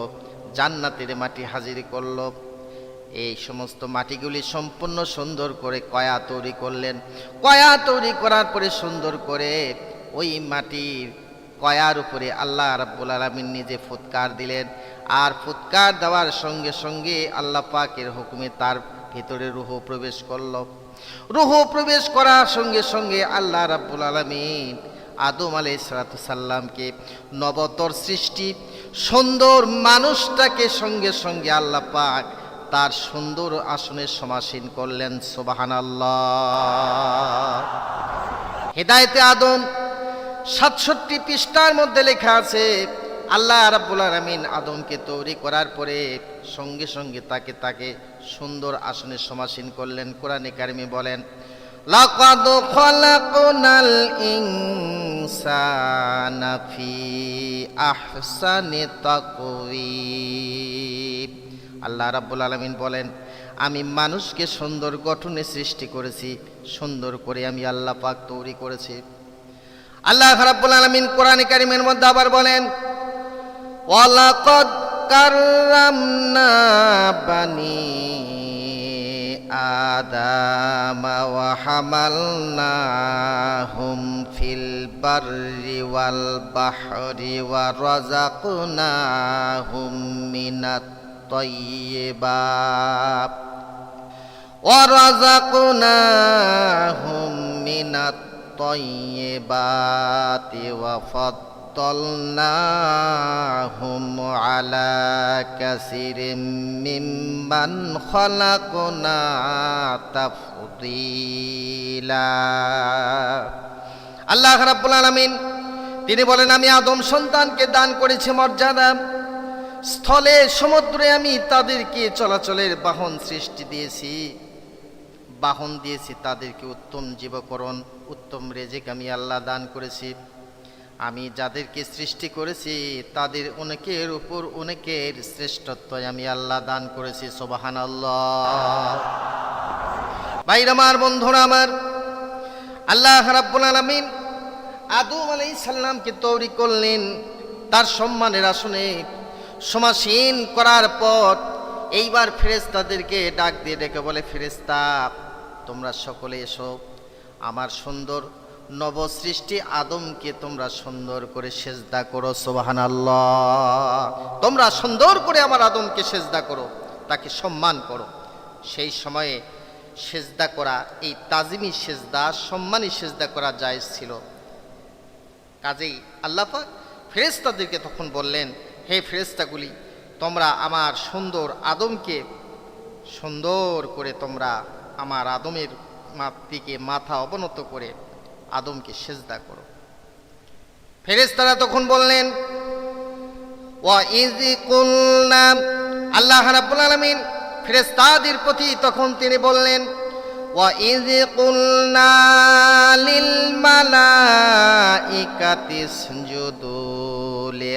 জান্নাতের মাটি হাজির করলো। এই সমস্ত মাটিগুলি সম্পূর্ণ সুন্দর করে কয়া তৈরি করলেন। কয়া তৈরি করার পরে সুন্দর করে ওই মাটির কয়ার উপরে আল্লাহ রাব্বুল আলামিন নিজে ফুৎকার দিলেন, আর ফুৎকার দেওয়ার সঙ্গে সঙ্গে আল্লাহ পাকের হুকুমে তার ভিতরে রূহ প্রবেশ করলো। রূহ প্রবেশ করার সঙ্গে সঙ্গে আল্লাহ রাব্বুল আলামিন আদম আলাইহিস সালামকে নবতর সৃষ্টি সুন্দর মানুষটাকে সঙ্গে সঙ্গে আল্লাহ পাক তার সুন্দর আসনে সমাসীন করলেন। সুবহানাল্লাহ। হেদায়েতে আদম 67 পৃষ্ঠার মধ্যে লেখা আছে, আল্লাহ রাব্বুল আলামিন আদমকে তৈরি করার পরে সঙ্গে সঙ্গে তাকে সুন্দর আসনে সমাসীন করলেন। কোরআনে কারিমে বলেন, লাকাদ খালাকনাল ইনসানা ফি আহসানি তাকওয়িম। আল্লাহ রাব্বুল আলামিন বলেন, আমি মানুষকে সুন্দর গঠনে সৃষ্টি করেছি, সুন্দর করে আমি আল্লাহ পাক তৈরি করেছি। আল্লাহ রাব্বুল আলামিন কোরআনে কারিমের মধ্যে আবার বলেন, ওয়ালাকাদ কাররামনা বানি আদাম ওয়া হামালনাহুম ফিল বাররি ওয়াল বাহরি ওয়া রাযাকনাহুম মিনাত طيبات ورزقناهم من الطيبات وفضلناهم على كثير ممن خلقنا تفضيلا। আল্লাহ রাব্বুল আলামিন তিনি বলেন, আমি আদম সন্তানকে দান করেছি মর্যাদা, স্থলে সমুদ্রে আমি তাদেরকে চলাচলের বাহন সৃষ্টি দিয়েছি, বাহন দিয়েছি তাদেরকে উত্তম জীবকরণ, উত্তম রেজেক আমি আল্লাহ দান করেছি। আমি যাদেরকে সৃষ্টি করেছি তাদের অনেকের উপর অনেকের শ্রেষ্ঠত্ব আমি আল্লাহ দান করেছি। সুবহানাল্লাহ। ভাইরা আমার, বন্ধুরা আমার, আল্লাহ রাব্বুল আলামিন আদম আলাইহিস সালামকে তৈরি করলেন, তার সম্মানের আসনে সমাসীন করার পর এইবার ফেরেশতাদেরকে ডাক দিয়ে ডেকে বলে, ফেরেশতা তোমরা সকলে এসো, আমার সুন্দর নবসৃষ্টি আদমকে তোমরা সুন্দর করে সেজদা করো। সুবহানাল্লাহ। তোমরা সুন্দর করে আমার আদমকে সেজদা করো, তাকে সম্মান করো। সেই সময়ে সেজদা করা, এই তাজিমি সেজদা, সম্মানী সেজদা করা জায়েজ ছিল। কাজেই আল্লাহ পাক ফেরেশতাদেরকে তখন বললেন, হে ফেরেশতাগুলি, তোমরা আমার সুন্দর আদমকে সুন্দর করে তোমরা আমার আদমের দিকে মাথা অবনত করে আদমকে সেজদা করো। ফেরেশতারা তখন বললেন, ওয়া ইয কুলনা, আল্লাহ রাব্বুল আলামিন ফেরেশতাদের প্রতি তখন তিনি বললেন, ওয়া ইয কুলনা লিল মালাইকাতি ইসজুদু লি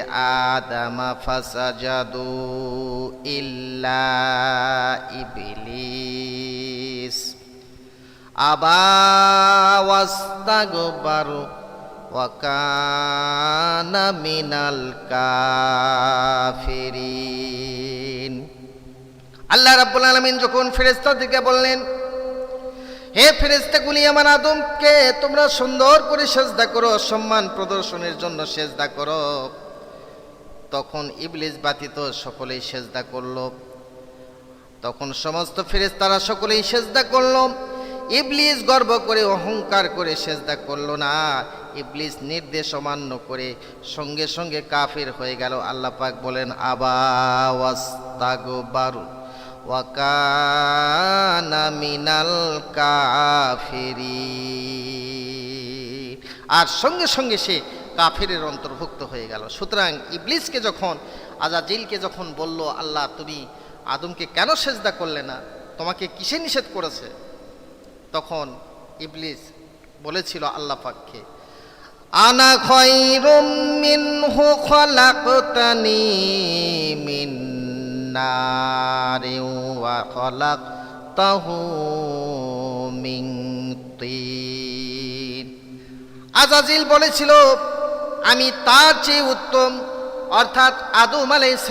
আদামা ফাসাজাদু ইল্লা ইবলিস আবা ওয়াস্তাগবারু ওয়া কানা মিনাল কাফিরিন। আল্লাহ রাব্বুল আলামিন যখন ফেরেশতাদেরকে বললেন, হে ফেরেশতাগুলি, আমার আদমকে তোমরা সুন্দর করে সেজদা করো, সম্মান প্রদর্শনের জন্য সেজদা করো, তখন ইবলিস ব্যতীত সকলেই সেজদা করল। তখন সমস্ত ফেরেশতারা সকলেই সেজদা করল। ইবলিস গর্ব করে অহংকার করে সেজদা করলো না। ইবলিস নির্দেশ অমান্য করে সঙ্গে সঙ্গে কাফির হয়ে গেল। আল্লাহ পাক বলেন, আবা ওয়াস্তাগবারু ওয়া কানা মিনাল কাফিরিন। আর সঙ্গে সঙ্গে সে কাফিরের অন্তর্ভুক্ত হয়ে গেল। সুতরাং ইবলিসকে যখন, আজাজিলকে যখন বলল, আল্লাহ তুমি আদমকে কেন সেজদা করলে না, তোমাকে কিসে নিষেধ করেছে, তখন ইবলিস বলেছিল আল্লাহ পাককে, আনা খায়রুম মিনহু খলাকতানি মিন নারিন ওয়া খলাকতাহু মিন তিন। আজাজিল বলেছিল, আমি তার চেয়ে উত্তম, অর্থাৎ আদম আলাইহিস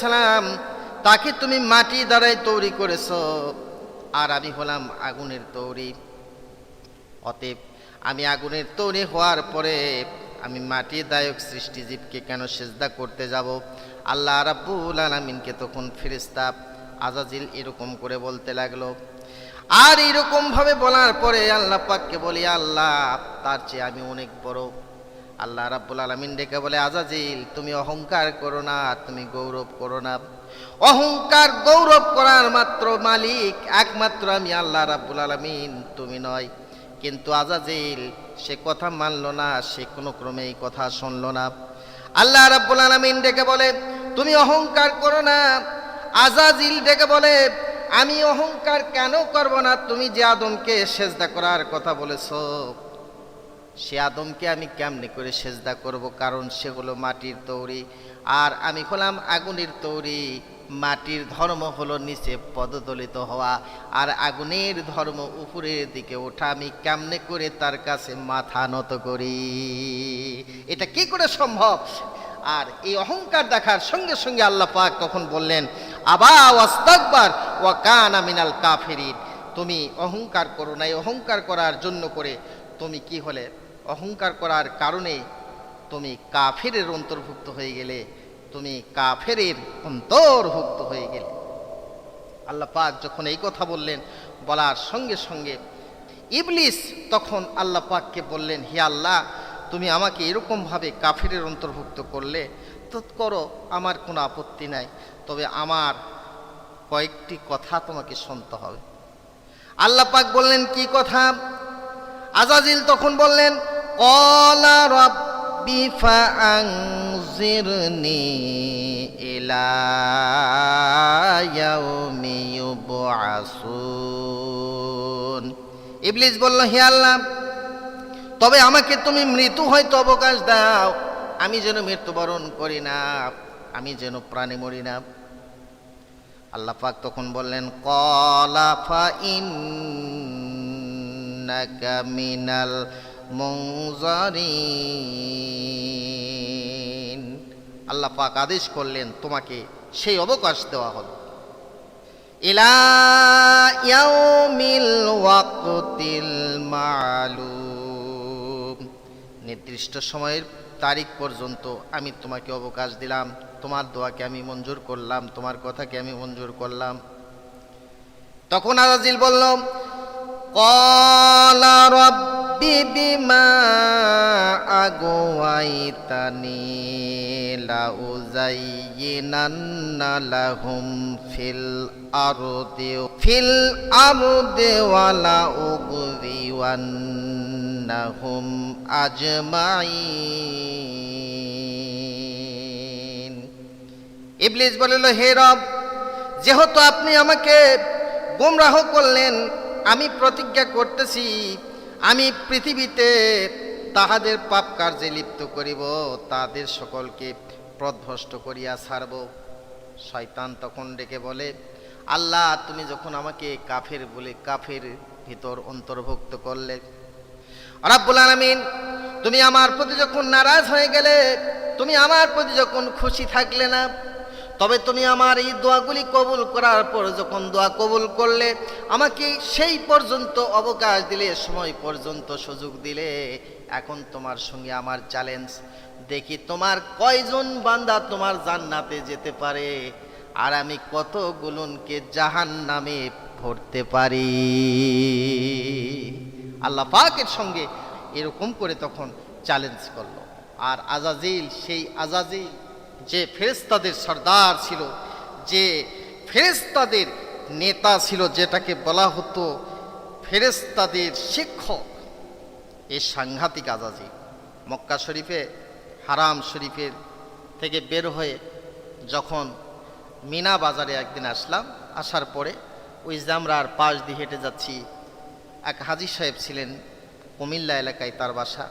সালাম, তাকে তুমি মাটি দ্বারাই তৈরি করেছো, আর আমি হলাম আগুনের তৈরি। অতএব আমি আগুনের তৈরি হওয়ার পরে আমি মাটির দায়ক সৃষ্টিজীবকে কেন সেজদা করতে যাব? আল্লাহ রাব্বুল আলামিনকে তখন ফেরেশতা আজাজিল এরকম করে বলতে লাগলো। আর এরকম ভাবে বলার পরে আল্লাহ পাককে বলি, আল্লাহ তার চেয়ে আমি অনেক বড়। আল্লাহ রাব্বুল আলামিন ডেকে বলে, আজাজিল তুমি অহংকার করো না, তুমি গৌরব করো না। অহংকার গৌরব করার মাত্র মালিক একমাত্র আমি আল্লাহ রাব্বুল আলামিন, তুমি নয়। কিন্তু আজাজিল সে কথা মানলো না, সে কোনো ক্রমেই কথা শুনলো না। আল্লাহ রাব্বুল আলামিন ডেকে বলে, তুমি অহংকার করো না। আজাজিল ডেকে বলে, আমি অহংকার কেন করব না? তুমি যে আদমকে সেজদা করার কথা বলেছো, সে আদমকে আমি কেমনে করে সেজদা করব? কারণ সেগুলো মাটির তৈরি, আর আমি হলাম আগুনের তৈরি। মাটির ধর্ম হলো নিচে পদদলিত হওয়া, আর আগুনের ধর্ম উপরের দিকে ওঠা। আমি কেমনে করে তার কাছে মাথা নত করি? এটা কি করে সম্ভব? আর এই অহংকার দেখার সঙ্গে সঙ্গে আল্লাহ পাক তখন বললেন, আবা ওয়াস্তাকবার ওয়া কানা মিনাল কাফিরিন। তুমি অহংকার করো না, অহংকার করার জন্য করে তুমি কি হলে? অহংকার করার কারণে তুমি কাফিরের অন্তর্ভুক্ত হয়ে গেলে, তুমি কাফেরের অন্তর্ভুক্ত হয়ে গেলে। আল্লাহ পাক যখন এই কথা বললেন, বলার সঙ্গে সঙ্গে ইবলিস তখন আল্লাহ পাককে বললেন, হে আল্লাহ, তুমি আমাকে এরকমভাবে কাফেরের অন্তর্ভুক্ত করলে, তো করো, আমার কোনো আপত্তি নাই, তবে আমার কয়েকটি কথা তোমাকে শুনতে হবে। আল্লাহ পাক বললেন, কি কথা? আজাজিল তখন বললেন, ক্বালা রাব্বি ফাআনজিরনি ইলা ইয়াউমি ইউবআসুন। ইবলিস বলল, হে আল্লাহ, তবে আমাকে তুমি মৃত্যু হয়তো অবকাশ দাও, আমি যেন মৃত্যুবরণ করি না, আমি যেন প্রাণে মরি না। আল্লাহ পাক তখন বললেন, ক্বালা ফাইন্নাকা মিনাল মুনজারিন। আল্লাহ পাক আদেশ করলেন, তোমাকে সেই অবকাশ দেওয়া হলো। ইলা ইয়াউমিল ওয়াক্তিল মালুম, নির্দিষ্ট সময়ের তারিখ পর্যন্ত আমি তোমাকে অবকাশ দিলাম, তোমার দোয়াকে আমি মঞ্জুর করলাম, তোমার কথাকে আমি মঞ্জুর করলাম। তখন আজাজিল বলল, ক্বালা রাব্বি বিমা আগওয়াইতানি লাউযায়্যিনান্না লাহুম ফিল আরদি ওয়া লাউগওয়িয়ান্নাহুম আজমাইন। ইবলিস বলিল, হে রব, যেহেতু আপনি আমাকে গোমরাহ করলেন, আমি প্রতিজ্ঞা করতেছি আমি পৃথিবীতে তাহাদের পাপ কার্যে লিপ্ত করিব, তাদের সকলকে পথভ্রষ্ট করিয়া ছাড়ব। শয়তান তখন ডেকে বলে, আল্লাহ, তুমি যখন আমাকে কাফের বলে কাফের ভিতর অন্তর্ভুক্ত করলে, রাব্বুল আলামিন, তুমি আমার প্রতি যখন নারাজ হয়ে গেলে, তুমি আমার প্রতি যখন খুশি থাকলে না, তবে তুমি আমার এই দোয়াগুলি কবুল করার পর যখন দোয়া কবুল করলে, আমাকে সেই পর্যন্ত অবকাশ দিলে, সময় পর্যন্ত সুযোগ দিলে, এখন তোমার সঙ্গে আমার চ্যালেঞ্জ, দেখি তোমার কয়জন বান্দা তোমার জান্নাতে যেতে পারে, আর আমি কতগুলোকে জাহান্নামে ভরতে পারি। আল্লাহ পাকের সঙ্গে এরকম করে তখন চ্যালেঞ্জ করলো। আর আজাজিল, সেই আজাজিল যে ফেরেশতাদের সর্দার ছিল, যে ফেরেশতাদের নেতা ছিল, যেটাকে বলা হতো ফেরেশতাদের শিক্ষক, এই সাংঘাতিক আজাজিল মক্কা শরীফে, হারাম শরীফের থেকে বের হয়ে যখন মিনা বাজারে একদিন আসলাম, আসার পরে ওই জামরার পাশ দিয়ে হেঁটে যাচ্ছি, এক হাজী সাহেব ছিলেন, কুমিল্লা এলাকায় তার বাসা।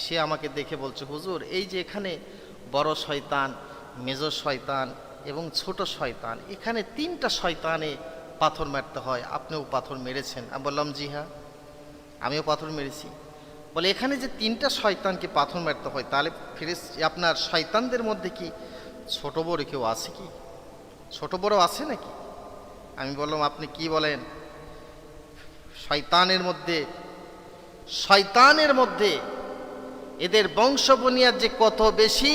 সে আমাকে দেখে বলছে, হুজুর, এই যে এখানে বড় শয়তান, মেজ শয়তান এবং ছোট শয়তান, এখানে তিনটা শয়তানে পাথর মারতে হয়, আপনিও পাথর মেরেছেন? আমি বললাম, জি হ্যাঁ, আমিও পাথর মেরেছি। বলে, এখানে যে তিনটা শয়তানকে পাথর মারতে হয়, তাহলে আপনার শয়তানদের মধ্যে কি ছোট বড় কেউ আছে? কি ছোট বড় আছে নাকি? আমি বললাম, আপনি কি বলেন? শয়তানের মধ্যে এদের বংশ বুনিয়াদ যে কত বেশি,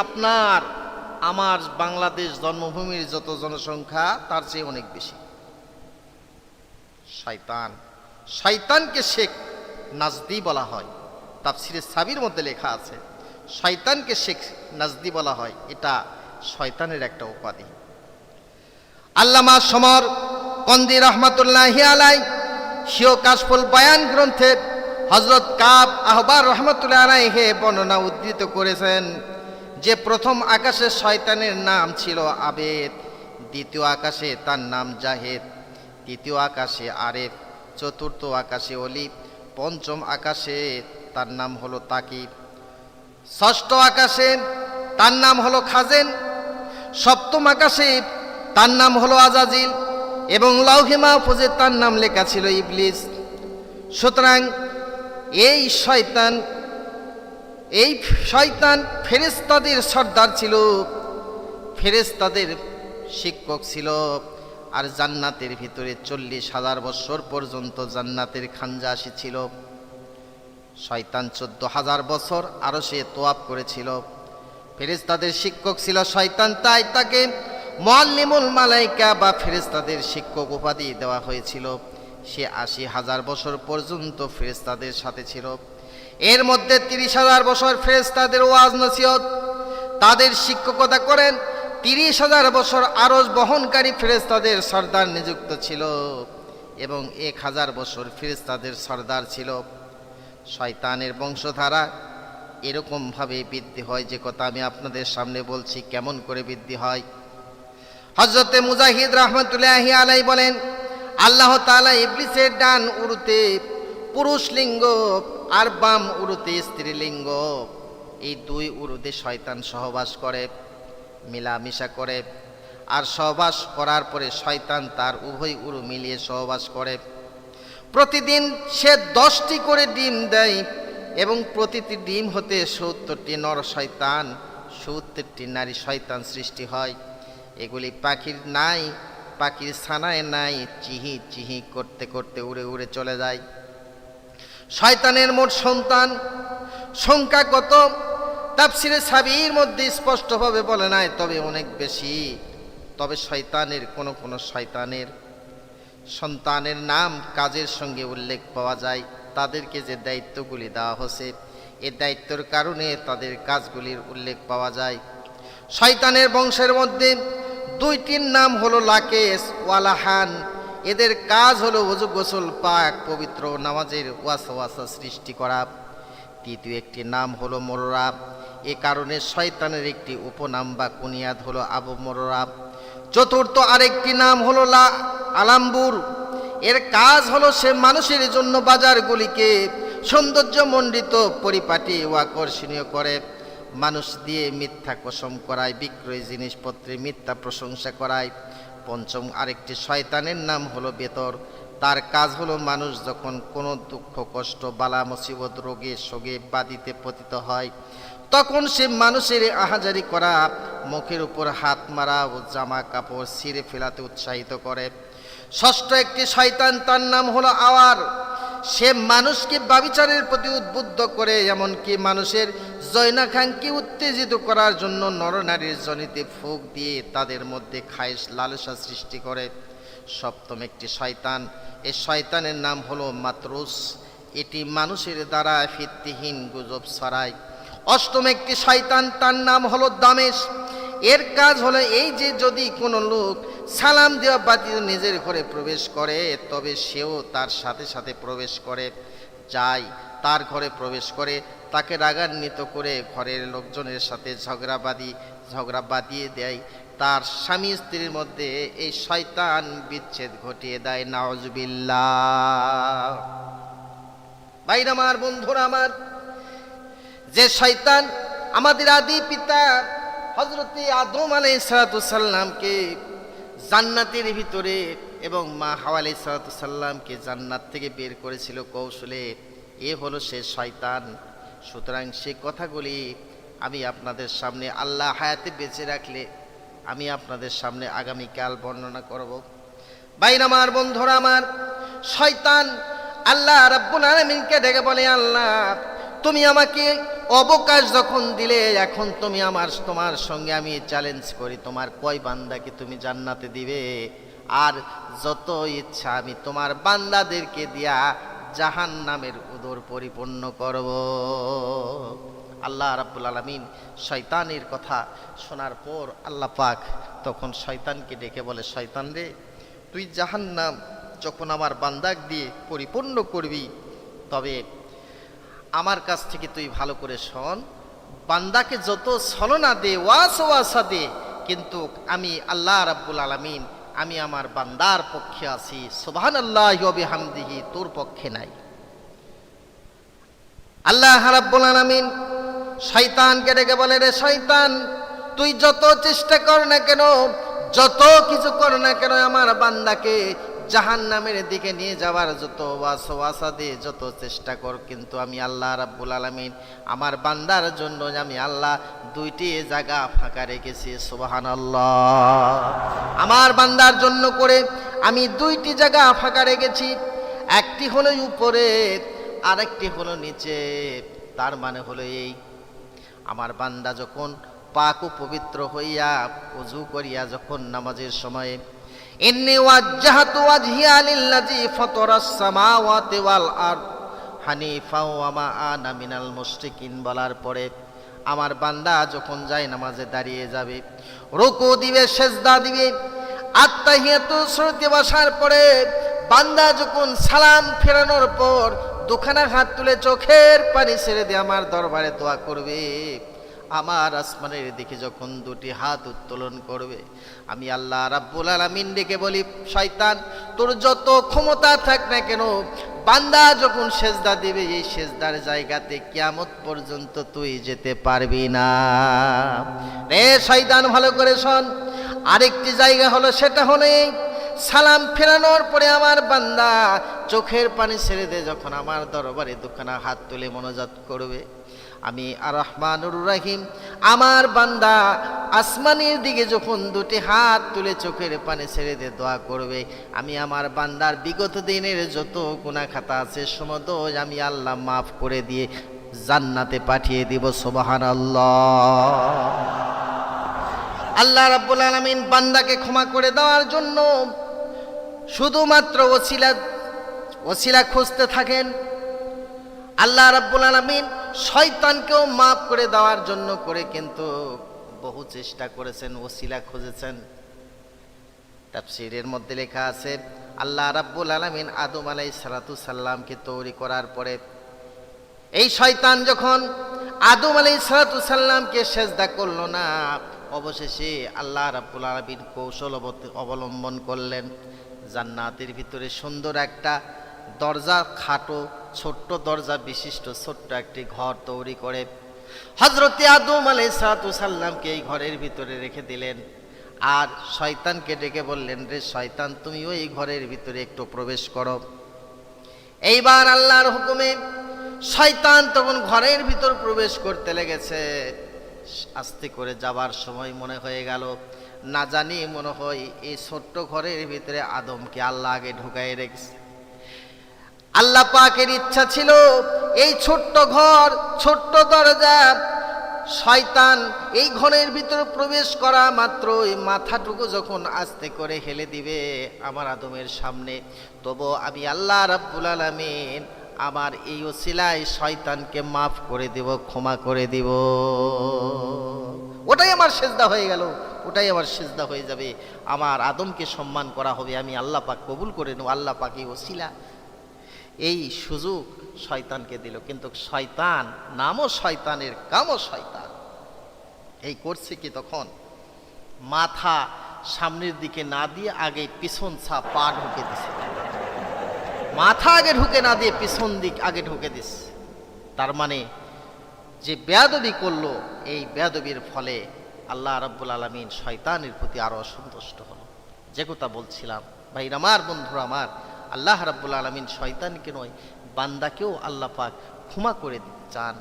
আপনার আমার বাংলাদেশ জন্মভূমির যত জনসংখ্যা তার চেয়ে অনেক বেশি। শয়তানকে শেখ নাজদি বলা হয়, তাফসিরে সাবির মধ্যে লেখা আছে, শয়তানকে শেখ নাজদি বলা হয়, এটা শয়তানের একটা উপাধি। আল্লামা সমর কন্দি রহমাতুল্লাহি আলাই সিও কাশফুল বায়ান গ্রন্থে হযরত কাব আহবার রহমাতুল্লাহি আলাইহি বর্ণনা উদ্ধৃত করেছেন যে প্রথম আকাশে শয়তানের নাম ছিল আবেদ, দ্বিতীয় আকাশে তার নাম জাহেদ, তৃতীয় আকাশে আরেফ, চতুর্থ আকাশে অলি, পঞ্চম আকাশে তার নাম হলো তাকিব, ষষ্ঠ আকাশে তার নাম হলো খাজেন, সপ্তম আকাশে তার নাম হলো আজাজিল এবং লাউহে মাহফুজে তার নাম লেখা ছিল ইবলিস। সুতরাং এই শয়তান ফেরেশতাদের সর্দার ছিল, ফেরেশতাদের শিক্ষক ছিল, আর জান্নাতের ভিতরে 40,000 বছর পর্যন্ত জান্নাতের খানজাসি ছিল। শয়তান 14,000 বছর আরো সে তোয়াব করেছিল। ফেরেশতাদের শিক্ষক ছিল শয়তান, তাই তাকে মুআল্লিমুল মালাইকা বা ফেরেশতাদের শিক্ষক উপাধি দেওয়া হয়েছিল। সে 80,000 বছর পর্যন্ত ফেরেশতাদের সাথে ছিল। এর মধ্যে 30,000 বছর ফেরেশতাদের ওয়াজ নসিহত, তাদের শিক্ষকতা করেন। 30,000 বছর আরশ বহনকারী ফেরেশতাদের সর্দার নিযুক্ত ছিল এবং 1,000 বছর ফেরেশতাদের সর্দার ছিল। শয়তানের বংশধারা এরকমভাবে বৃদ্ধি হয়, যে কথা আমি আপনাদের সামনে বলছি কেমন করে বৃদ্ধি হয়। হযরতে মুজাহিদ রহমাতুল্লাহি আলাইহি বলেন, আল্লাহ তাআলা ইবলিসের ডান উরুতে পুরুষ লিঙ্গ আর বাম উরুতে স্ত্রী লিঙ্গ, এই দুই উরুতে শয়তান সহবাস করে, মিলামিশা করে। আর সহবাস করার পরে শয়তান তার উভয় উরু মিলিয়ে সহবাস করে। প্রতিদিন সে 10টি করে ডিম দেয় এবং প্রতিটি ডিম হতে 70টি নর শয়তান, 70টি নারী শয়তান সৃষ্টি হয়। এগুলি পাখির ছানায় নাই, চিহি চিহি করতে করতে উড়ে উড়ে চলে যায়। শয়তানের মোট সন্তান সংখ্যা কত তাফসিরে সাবির মধ্যে স্পষ্টভাবে বলে নাই, তবে অনেক বেশি। তবে শয়তানের কোন শয়তানের সন্তানের নাম কাজের সঙ্গে উল্লেখ পাওয়া যায়। তাদেরকে যে দায়িত্বগুলি দেওয়া হয়েছে, এই দায়িত্বের কারণে তাদের কাজগুলির উল্লেখ পাওয়া যায়। শয়তানের বংশের মধ্যে দুইটির নাম হলো লাকেশ ওয়ালাহান। এদের কাজ হলো ওযু গোসল পাক পবিত্র নামাজের ওয়াসওয়াসা সৃষ্টি করা। তৃতীয় একটি নাম হলো মোররা। এ কারণে শয়তানের একটি উপনাম বা কুনিয়াদ হলো আবু মোররা। চতুর্থ আরেকটি নাম হলো আলাম্বুর। এর কাজ হলো সে মানুষের জন্য বাজারগুলিকে সৌন্দর্যমণ্ডিত পরিপাটি ও আকর্ষণীয় করে, মানুষ দিয়ে মিথ্যা কসম করায়, বিক্রয় জিনিসপত্রে মিথ্যা প্রশংসা করায়। পঞ্চম আরেকটি শয়তানের নাম হলো বেতর। তার কাজ হলো মানুষ যখন কোনো দুঃখ কষ্ট বালা মুসিবত রোগে শোকে বাদিতে পতিত হয়, তখন সে মানুষের আহাজারি করা, মুখের উপর হাত মারা ও জামা কাপড় ছিঁড়ে ফেলাতে উৎসাহিত করে। ষষ্ঠ একটি শয়তান, তার নাম হলো আওয়ার। সে মানুষকে ব্যভিচারের প্রতি উদ্বুদ্ধ করে, এমনকি মানুষের জৈনাকাঙ্ক্ষী উত্তেজিত করার জন্য নরনারীর জনিতে ফুঁক দিয়ে তাদের মধ্যে খায়েশ লালসা সৃষ্টি করে। সপ্তম একটি শয়তান, এই শয়তানের নাম হলো মাতরুস। এটি মানুষের দ্বারা ভিত্তিহীন গুজব ছড়ায়। অষ্টম একটি শয়তান, তার নাম হলো দামেশ। এর কাজ হলো এই যে যদি কোনো লোক সালাম দেওয়া ব্যতীত নিজের ঘরে প্রবেশ করে, তবে সেও তার সাথে সাথে প্রবেশ করে যায়, তার ঘরে প্রবেশ করে তাকে রাগান্বিত করে ঘরের লোকজনের সাথে ঝগড়া বাঁধিয়ে দেয়। তার স্বামী স্ত্রীর মধ্যে এই শয়তান বিচ্ছেদ ঘটিয়ে দেয়। নাউজুবিল্লাহ। ভাইরা আমার, বন্ধুরা আমার, যে শয়তান আমাদের আদি পিতা হযরতে আদম আলাইহিস সালামকে জান্নাতের ভিতরে এবং মা হাওয়া আলাইহিস সালামকে জান্নাত থেকে বের করেছিল কৌশলে, এ হলো সে শয়তান। সুতরাং সে কথাগুলি আমি আপনাদের সামনে আল্লাহ হায়াতে বেঁচে রাখলে আমি আপনাদের সামনে আগামীকাল বর্ণনা করব। ভাইরা আমার, বন্ধুরা আমার, শয়তান আল্লাহ রাব্বুল আলামিনকে ডেকে বলে, আল্লাহ তুমি আমাকে অবকাশ যখন দিলে, এখন তুমি তোমার সঙ্গে আমি চ্যালেঞ্জ করি, তোমার কয় বান্দাকে তুমি জান্নাতে দিবে? আর যত ইচ্ছা আমি তোমার বান্দাদেরকে দিয়া জাহান্নামের উদর পরিপূর্ণ করব। আল্লাহ রাব্বুল আলামিন শয়তানের কথা শোনার পর আল্লাহ পাক তখন শয়তানকে ডেকে বলে, শয়তান রে, তুই জাহান্নাম যখন আমার বান্দাক দিয়ে পরিপূর্ণ করবি, তবে আমার কাছ থেকে তুই ভালো করে শোন, বান্দাকে যত ছলনা দে, ওয়াসওয়াসা দে, কিন্তু আমি আল্লাহ রাব্বুল আলামিন আমি আমার বান্দার পক্ষে আছি, সুবহানাল্লাহি ওয়া বিহামদিহি, তোর পক্ষে নাই। আল্লাহ রাব্বুল আলামিন শয়তানকে ডেকে বলে, রে শয়তান, তুই যত চেষ্টা কর না কেন, যত কিছু কর না কেন, আমার বান্দাকে জাহান্নামের দিকে নিয়ে যাওয়ার যত ওয়াসওয়াসা দিয়ে যত চেষ্টা কর, কিন্তু আমি আল্লাহ রাব্বুল আলামিন আমার বান্দার জন্য আমি আল্লাহ দুইটি জায়গা ফাঁকা রেখেছি। সুবহানাল্লাহ। আমার বান্দার জন্য করে আমি দুইটি জায়গা ফাঁকা রেখেছি, একটি হলো উপরে আর একটি হলো নিচে। তার মানে হলো এই, আমার বান্দা যখন পাক ও পবিত্র হইয়া ওযু করিয়া যখন নামাজের সময়ে ইন্নী ওয়াজ্জাহতু ওয়াজহিয়া লিল্লাযী ফাতারাস সামাওয়াতি ওয়াল আরদ হানিফা ওয়া মা আনা মিনাল মুশরিকিন বলার পরে আমার বান্দা যখন যায় নামাজে দাঁড়িয়ে যাবে, রুকু দিবে, সেজদা দিবে, আত্তাহিয়াতু সুরতে বসার পরে বান্দা যখন সালাম ফেরানোর পর দুখানা হাত তুলে চোখের পানি ছেড়ে দিয়ে আমার দরবারে দোয়া করবে, আমার আসমানের দিকে যখন দুটি হাত উত্তোলন করবে, আমি আল্লাহ রাব্বুল আলামিন ডেকে বলি, শয়তান তোর যত ক্ষমতা থাক না কেন, বান্দা যখন সেজদা দিবে এই সেজদার জায়গাতে কিয়ামত পর্যন্ত তুই যেতে পারবি না। রে শয়তান, ভালো করে শোন, আরেকটি জায়গা হলো, সেটা হলো এই সালাম ফেরানোর পরে আমার বান্দা চোখের পানি ছেড়ে দে যখন আমার দরবারে দুখানা হাত তুলে মোনাজাত করবে, আমি আর রহমানুর রহিম আমার বান্দা আসমানের দিকে যখন দুটি হাত তুলে চোখের পানি ছেড়ে দিয়ে দোয়া করবে, আমি আমার বান্দার বিগত দিনের যত গুনাহ খাতা আছে সমস্ত আমি আল্লাহ মাফ করে দিয়ে জান্নাতে পাঠিয়ে দিব। সুবহানাল্লাহ। আল্লাহ রাব্বুল আলামিন বান্দাকে ক্ষমা করে দেওয়ার জন্য শুধুমাত্র ওসিলা খুঁজতে থাকেন। আল্লাহ রাব্বুল আলামিন শয়তানকেও মাফ করে দেওয়ার জন্য করে কিন্তু বহু চেষ্টা করেছেন, ওসিলা খুঁজেছেন। তাফসীরের মধ্যে লেখা আছে, আল্লাহ রাব্বুল আলামিন আদম আলাইহিস সালাতু সাল্লামকে তৈরি করার পরে এই শয়তান যখন আদম আলাইহিস সালাতু সাল্লামকে সেজদা করলো না, অবশেষে আল্লাহ রাব্বুল আলামিন কৌশল অবলম্বন করলেন। জান্নাতের ভিতরে সুন্দর একটা দরজা, খাটো ছোট্ট দরজা বিশিষ্ট ছোট্ট একটি ঘর তৈরি করে হযরতে আদম আলাইহিস সালাতু সাল্লামকে এই ঘরের ভিতরে রেখে দিলেন। আর শয়তানকে ডেকে বললেন, রে শয়তান, তুমি ওই ঘরের ভিতরে একটু প্রবেশ করো। এইবার আল্লাহর হুকুমে শয়তান তখন ঘরের ভিতর প্রবেশ করতে লেগেছে। আস্তে করে যাবার সময় মনে হয়ে গেল, না জানি মনে হয় এই ছোট্ট ঘরের ভিতরে আদমকে আল্লাহ আগে ঢুকাই রেখেছে। আল্লাহ পাকের ইচ্ছা ছিল এই ছোট্ট ঘর, ছোট্ট দরজা, শয়তান এই ঘরের ভিতরে প্রবেশ করা মাত্রই মাথাটুকু যখন আস্তে করে হেলে দিবে আমার আদমের সামনে, তবু আমি আল্লাহ রাব্বুল আলামিন আমার এই ওসিলায় শয়তানকে মাফ করে দেব, ক্ষমা করে দিব। ওটাই আমার সেজদা হয়ে গেল, ওটাই আমার সেজদা হয়ে যাবে। আমার আদমকে সম্মান করা হবে, আমি আল্লাহ পাক কবুল করে নেব। আল্লাহ পাক এই ওসিলা, এই সুযোগ শয়তানকে দিল। কিন্তু শয়তান নামও শয়তানের, কামও শয়তান। এই করছে কি, তখন মাথা সামনের দিকে না দিয়ে আগে পিছন পা ঢুকে দিছে। মাথা আগে ঢুকে না দিয়ে পিছন দিক আগে ঢুকে দিছে। তার মানে যে বেয়াদবি করলো, এই বেয়াদবির ফলে আল্লাহ রাব্বুল আলামিন শয়তানের প্রতি আরো অসন্তুষ্ট হলো। যে কথা বলছিলাম ভাইরা আমার, বন্ধুরা আমার, আল্লাহ রাব্বুল আলামিন শয়তানকে নয় বান্দাকেও আল্লাহ পাক ক্ষমা করে দিতে চান,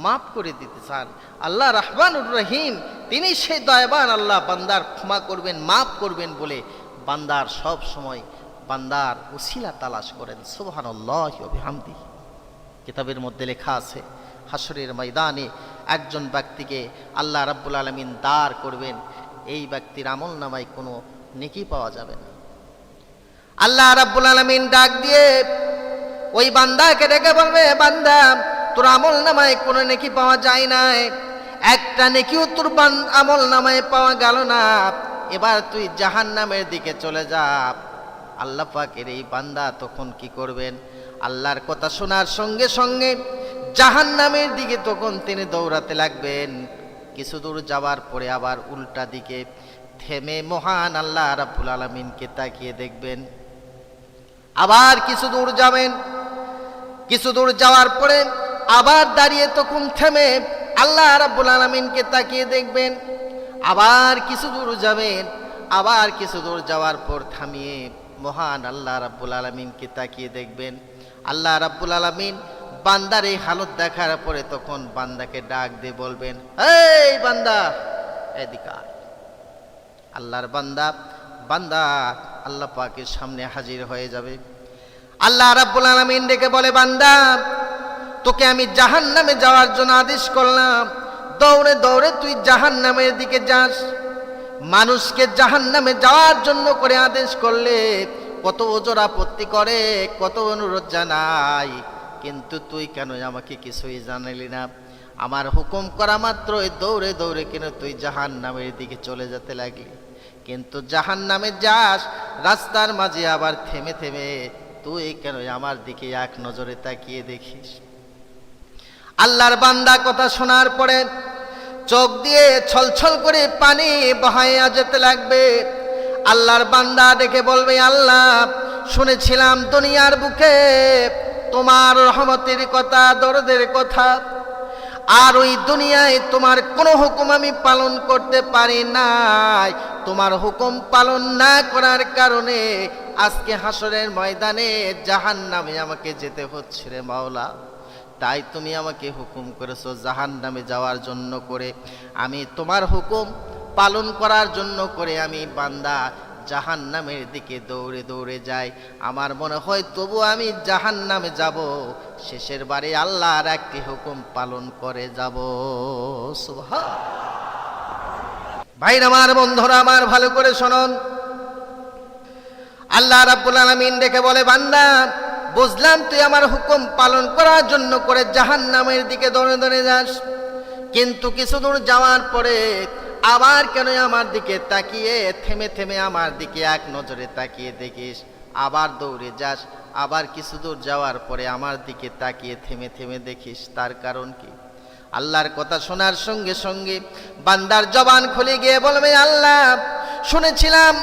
মাফ করে দিতে চান। আল্লাহ রহমানুর রহিম, তিনি সেই দয়াবান আল্লাহ, বান্দার ক্ষমা করবেন, মাফ করবেন বলে বান্দার সব সময় বান্দার ওসিলা তালাশ করেন। সুবহানাল্লাহি ওয়া বিহামদিহি। কিতাবের মধ্যে লেখা আছে, হাসরের ময়দানে একজন ব্যক্তিকে আল্লাহ রাব্বুল আলামিন দাঁড় করবেন, এই ব্যক্তির আমল নামায় কোনো নেকি পাওয়া যাবে না। আল্লাহ রাব্বুল আলামিন ডাক দিয়ে ওই বান্দাকে ডেকে বলবে, বান্দা, তোর আমল নামায় কোনো নেকি পাওয়া যায় না, একটা নেকিও তোর আমল নামায় পাওয়া গেল না, এবার তুই জাহান্নামের দিকে চলে যা। আল্লাহ পাকের এই বান্দা তখন কি করবেন? আল্লাহর কথা শোনার সঙ্গে সঙ্গে জাহান্নামের দিকে তখন তিনি দৌড়াতে লাগবেন। কিছু দূর যাওয়ার পরে আবার উল্টা দিকে থেমে মহান আল্লাহ রাব্বুল আলামিনকে তাকিয়ে দেখবেন। আবার কিছু দূর যাবেন, কিছু দূর যাওয়ার পরে আবার দাঁড়িয়ে তখন থেমে আল্লাহ রাব্বুল আলামিনকে তাকিয়ে দেখবেন। আবার কিছু দূর যাবেন, আবার কিছু দূর যাওয়ার পর থামিয়ে মহান আল্লাহ রাব্বুল আলামিনকে তাকিয়ে দেখবেন। আল্লাহ রাব্বুল আলামিন বান্দার এই হালত দেখার পরে তখন বান্দাকে ডাক দিয়ে বলবেন, এই বান্দা, এদিকে আয়। আল্লাহর বান্দা আল্লাহ পাকের সামনে হাজির হয়ে যাবে। আল্লাহ রাব্বুল আলামিন ডেকে বলে, বান্দা, তোকে আমি জাহান্নামে যাওয়ার জন্য আদেশ করলাম, দৌড়ে দৌড়ে তুই জাহান্নামের দিকে যাস। মানুষকে জাহান্নামে যাওয়ার জন্য করে আদেশ করলে কত ওজোর আপত্তি করে, কত অনুরোধ জানাই, কিন্তু তুই কেন আমাকে কিছুই জানালি না? আমার হুকুম করা মাত্রই দৌড়ে দৌড়ে কেন তুই জাহান্নামের দিকে চলে যেতে লাগলি? কিন্তু জাহান্নামে যাস, রাস্তার মাঝে আবার থেমে থেমে তুই কেন আমার দিকে এক নজরে তাকিয়ে দেখিস? আল্লাহর বান্দা কথা শোনার পরে চোখ দিয়ে ছলছল করে পানি বহাইয়া যেতে লাগবে। আল্লাহর বান্দা দেখে বলবে, আল্লাহ, শুনেছিলাম দুনিয়ার বুকে তোমার রহমতের কথা, দরদের কথা, আর ওই দুনিয়ায় তোমার কোনো হুকুম আমি পালন করতে পারি নাই। তোমার হুকুম পালন না করার কারণে আজকে হাসরের ময়দানে জাহান্নামে আমাকে যেতে হচ্ছে রে মাওলা। তাই তুমি আমাকে হুকুম করেছো জাহান্নামে যাওয়ার জন্য করে, আমি তোমার হুকুম পালন করার জন্য করে আমি বান্দা জাহান্নামের দিকে দৌড়ে দৌড়ে যাই। আমার মনে হয় তবু আমি জাহান্নামে যাব, শেষের বারে আল্লাহর একটি হুকুম পালন করে যাব। সুবহান। ভাইরা আমার, বন্ধুরা আমার, ভালো করে শুনুন। আল্লাহ রাব্বুল আলামিন ডেকে বলে, বান্দা বুঝলাম তুই আমার হুকুম পালন করার জন্য করে জাহান্নামের দিকে দৌড়ে দৌড়ে যাস, কিন্তু কিছু দূর যাওয়ার পরে আবার কেন আমার দিকে তাকিয়ে থেমে থেমে আমার দিকে এক নজরে তাকিয়ে দেখিস, আবার দৌড়ে যাস, আবার কিছু দূর যাওয়ার পরে আমার দিকে তাকিয়ে থেমে থেমে দেখিস, তার কারণ কি? আল্লাহর কথা শোনার সঙ্গে সঙ্গে বান্দার জবান খুলে গিয়ে বলবে, আল্লাহ শুনেছিলাম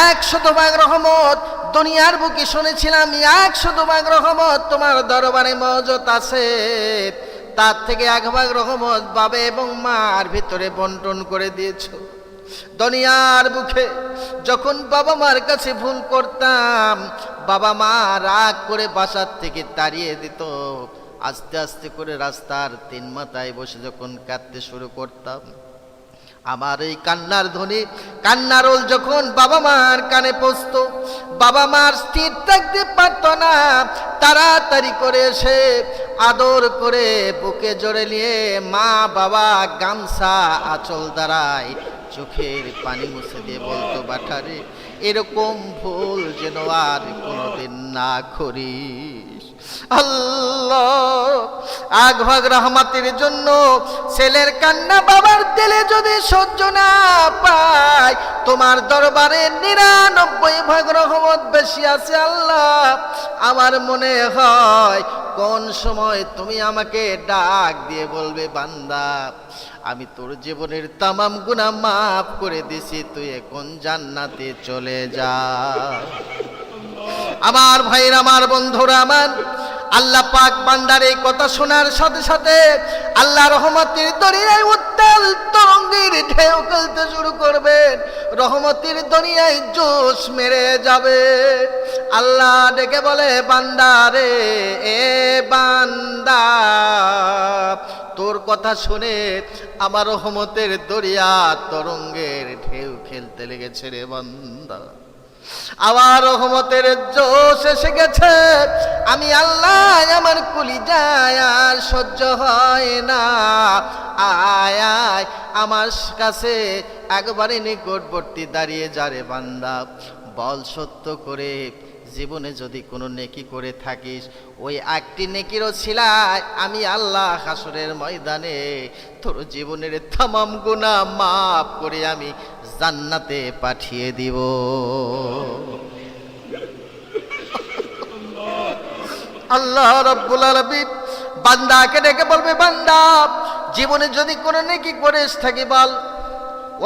100 রহমত দুনিয়ার বুকে, শুনেছিলাম 100 রহমত তোমার দরবারে মওজুদ আছে, তার থেকে 1 রহমত বাবা এবং মার ভিতরে বন্টন করে দিয়েছো। দুনিয়ার বুকে যখন বাবা মার কাছে ভুল করতাম, বাবা মা রাগ করে বাসার থেকে তাড়িয়ে দিত, আস্তে আস্তে করে রাস্তার 3 মাথায় বসে যখন কাঁদতে শুরু করতাম, আমার এই কান্নার ধ্বনি, কান্নার রোল যখন বাবা মার কানে পৌঁছতো, বাবা মার স্থির থাকতে পারত না, তাড়াতাড়ি করে এসে আদর করে বুকে জড়ে নিয়ে মা বাবা গামছা আঁচল দ্বারায় চোখের পানি মুছে দিয়ে বলতো, বাটারে এরকম ভুল যেন আর কোনোদিন না করিস। আল্লাহ, 1 রহমতের জন্য ছেলের কান্না বাবার দিলে যদি সহ্য না পায়, তোমার দরবারে 99 রহমত বেশি আছে। আল্লাহ, আমার মনে হয় কোন সময় তুমি আমাকে ডাক দিয়ে বলবে, বান্দা আমি তোর জীবনের তামাম গুনাহ মাফ করে দিছি, তুই এখন জান্নাতে চলে যা। আমার ভাইরা, আমার বন্ধুরা আমার, আল্লাহ পাক বান্দার এই কথা শোনার সাথে সাথে আল্লাহ রহমতের দরিয়ায় উত্তাল তরঙ্গের ঢেউ খেলতে শুরু করবেন, রহমতের দরিয়ায় জোশ মেরে যাবে। আল্লাহ ডেকে বলে, বান্দা রে, এ বান্দা, তোর কথা শুনে আমার রহমতের দরিয়া তরঙ্গের ঢেউ খেলতে লেগেছে রে বান্দা, আমার রহমতের জোশ এসে গেছে, আমি আল্লাহ আমার কলিজায় আর সহ্য হয় না, আয় আয় আমার কাছে একবারে নিকটবর্তী দাঁড়িয়ে যা রে বান্দা, বল সত্য করে জীবনে যদি কোনো নেকি করে থাকিস, ওই একটি নেকির ওসিলায় আমি আল্লাহ হাসরের ময়দানে তোর জীবনের তামাম গুনাহ মাফ করে আমি জান্নাতে পাঠিয়ে দিব। আল্লাহ রাব্বুল আলামিন বান্দাকে ডেকে বলবে, বান্দা জীবনে যদি কোনো নেকি করিস থাকি বল,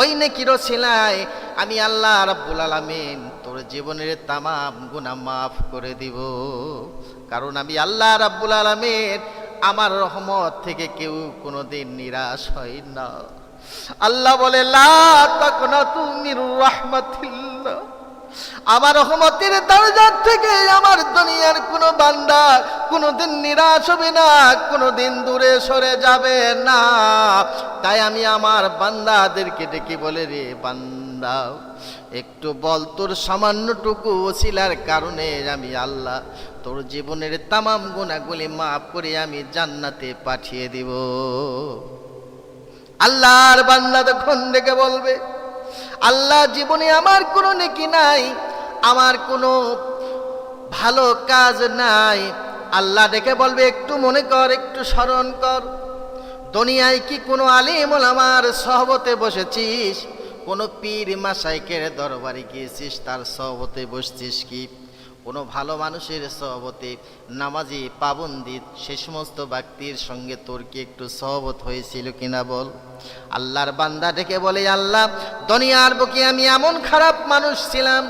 ওই নেকির ওসিলায় আমি আল্লাহ রাব্বুল আলামিন তোর জীবনের তামাম গুনাহ মাফ করে দিব, কারণ আমি আল্লাহ রাব্বুল আলামিন আমার রহমত থেকে কেউ কোনোদিন নিরাশ হয় না। আল্লাহ বলে, লা তাকনাতু মির রাহমাতিল্লাহ, আমার রহমতের দরজা থেকে আমার দুনিয়ার কোনো বান্দা কোনোদিন নিরাশ হবে না, কোনোদিন দূরে সরে যাবে না। তাই আমি আমার বান্দাদেরকে ডেকে বলে, রে বান্দা একটু বল, তোর সামান্যটুকু ওসিলার কারণে আমি আল্লাহ তোর জীবনের তামাম গুনাহগুলি মাফ করে আমি জান্নাতে পাঠিয়ে দিব। আল্লাহর বান্দা তখন ডেকে বলবে, আল্লাহ জীবনে আমার কোনো নেকি নাই, আমার কোনো ভালো কাজ নাই। আল্লাহ ডেকে বলবে, একটু মনে কর, একটু স্মরণ কর, দুনিয়ায় কি কোনো আলিম ওলামার সহবতে বসেছিস? কোনো পীর মাশায়েখের দরবারে গিয়েছিস, তার সহবতে বসছিস কি? কোনো ভালো মানুষের সহবতে, নামাজি পাবন্দি সে সমস্ত ব্যক্তির সঙ্গে তোর কি একটু সহবত হয়েছিল কিনা বল। আল্লাহর বান্দা ডেকে বলে, আল্লাহ দুনিয়ার বুকে আমি এমন খারাপ মানুষ ছিলাম,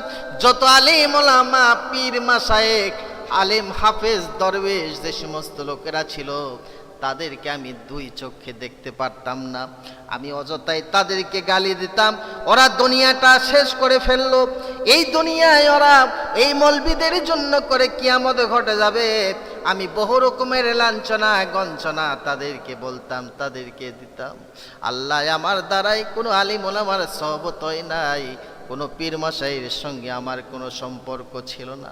যত আলিম ওলামা পীর মাশায়েখ আলেম হাফেজ দরবেশ যে সমস্ত লোকেরা ছিল, তাদেরকে আমি 2 চোখে দেখতে পারতাম না। আমি অযথাই তাদেরকে গালি দিতাম, ওরা দুনিয়াটা শেষ করে ফেললো, এই দুনিয়ায় ওরা এই মৌলবীদের জন্য করে কিয়ামত ঘটে যাবে। আমি বহু রকমের লাঞ্ছনা গঞ্ছনা তাদেরকে বলতাম, তাদেরকে দিতাম। আল্লাহ আমার দ্বারাই কোনো আলিম ওলামার সহবত হয় নাই, কোনো পীর মশাইয়ের সঙ্গে আমার কোনো সম্পর্ক ছিল না।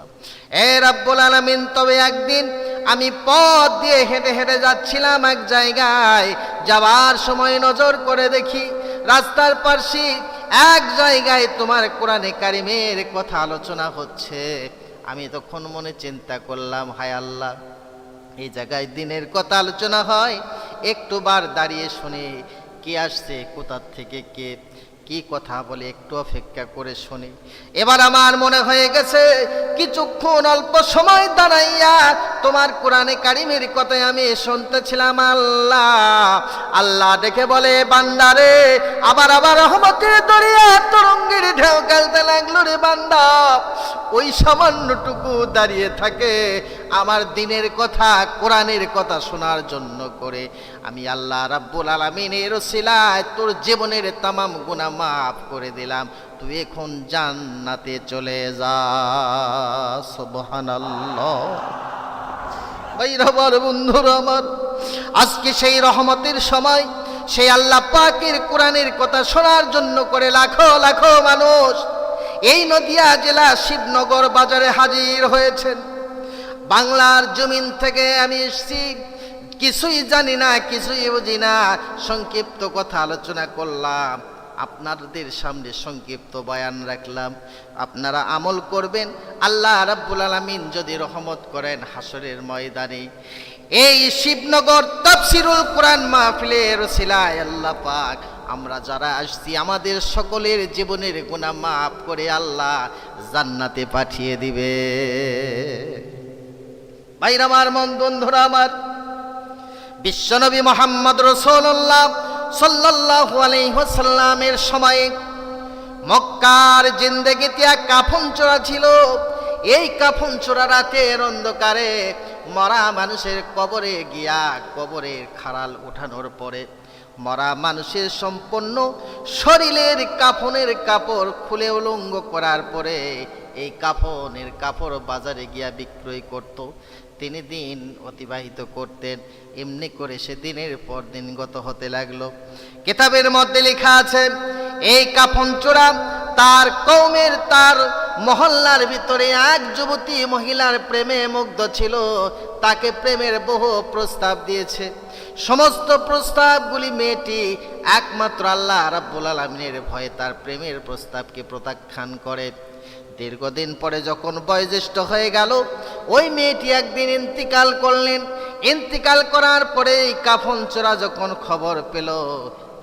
এ রাব্বুল আলামিন, তবে একদিন আমি পথ দিয়ে হেঁটে হেঁটে যাচ্ছিলাম এক জায়গায়, যাওয়ার সময় নজর করে দেখি রাস্তার পাশে এক জায়গায় তোমার কোরআনে কারিমের কথা আলোচনা হচ্ছে। আমি তখন মনে চিন্তা করলাম, হায় আল্লাহ, এই জায়গায় দিনের কথা আলোচনা হয়, একটু বার দাঁড়িয়ে শুনি কে আসছে, কোথার থেকে কে কি কথা বলে, একটু অপেক্ষা করে শুনি। এবার আমার মনে হয়ে গেছে কিছুক্ষণ অল্প সময় দাঁড়াইয়া তোমার কোরআনে কারিমের কথাই আমি শুনতেছিলাম। আল্লাহ আল্লাহ ডেকে বলে, বান্দারে, আবার আবার রহমতের দরিয়া তরঙ্গের ঢেউ খেলতে লাগলো রে বান্দা। ওই সামান্যটুকু দাঁড়িয়ে থাকে আমার দিনের কথা, কোরআনের কথা শোনার জন্য করে। আমি আল্লাহ রাব্বুল আলামিনের ওসিলায় তোর জীবনের তামাম গুনাহ মাফ করে দিলাম, তুই এখন জান্নাতে চলে যা। সুবহানাল্লাহ। ভাইরা আমার, বন্ধুরা আমার, আজকে সেই রহমতের সময়, সেই আল্লাহ পাকের কোরআনের কথা শোনার জন্য করে লাখো লাখো মানুষ এই নদিয়া জেলা শিবনগর বাজারে হাজির হয়েছেন। বাংলার জমিন থেকে আমি এসেছি, কিছুই জানি না, কিছুই বুঝি না, সংক্ষিপ্ত কথা আলোচনা করলাম, আপনাদের সামনে সংক্ষিপ্ত বয়ান রাখলাম। আপনারা আমল করবেন, আল্লাহ রাব্বুল আলামিন যদি রহমত করেন হাসরের ময়দানে এই শিবনগর তাফসীরুল কোরআন মাহফিলের ওসিলায় আল্লাহ পাক আমরা যারা আসছি আমাদের সকলের জীবনের গুনাহ মাফ করে আল্লাহ জান্নাতে পাঠিয়ে দিবে। ভাইরা আমার, মন বন্ধুরা আমার, বিশ্বনবী মুহাম্মদ রাসূলুল্লাহ সাল্লাল্লাহু আলাইহি ওয়াসাল্লামের সময়ে মক্কার জিন্দেগিতে এক কাফন চোরা ছিল। এই কাফন চোরা রাতের অন্ধকারে মরা মানুষের কবরে গিয়া কবরের খাড়াল উঠানোর পরে মরা মানুষের সম্পূর্ণ শরীরের কাফনের কাপড় খুলে উলঙ্গ করার পরে এই কাফনের কাপড় বাজারে গিয়া বিক্রয় করত। তিনি দিন অতিবাহিত করতেন। এমনি করে সে দিনের পর দিন গত হতে লাগলো। কিতাবের মধ্যে লেখা আছে, এই কাফন চোরা তার কওমের, তার মহল্লার ভিতরে এক যুবতী মহিলার প্রেমে মুগ্ধ ছিল। তাকে প্রেমের বহু প্রস্তাব দিয়েছে। সমস্ত প্রস্তাবগুলি মেয়েটি একমাত্র আল্লাহ রাব্বুল আলামিনের ভয়ে তার প্রেমের প্রস্তাবকে প্রত্যাখ্যান করে। দীর্ঘদিন পরে যখন বয়োজ্যেষ্ঠ হয়ে গেল, ওই মেয়েটি একদিন ইন্তিকাল করলেন। ইন্তিকাল করার পরে কাফন চোরা যখন খবর পেল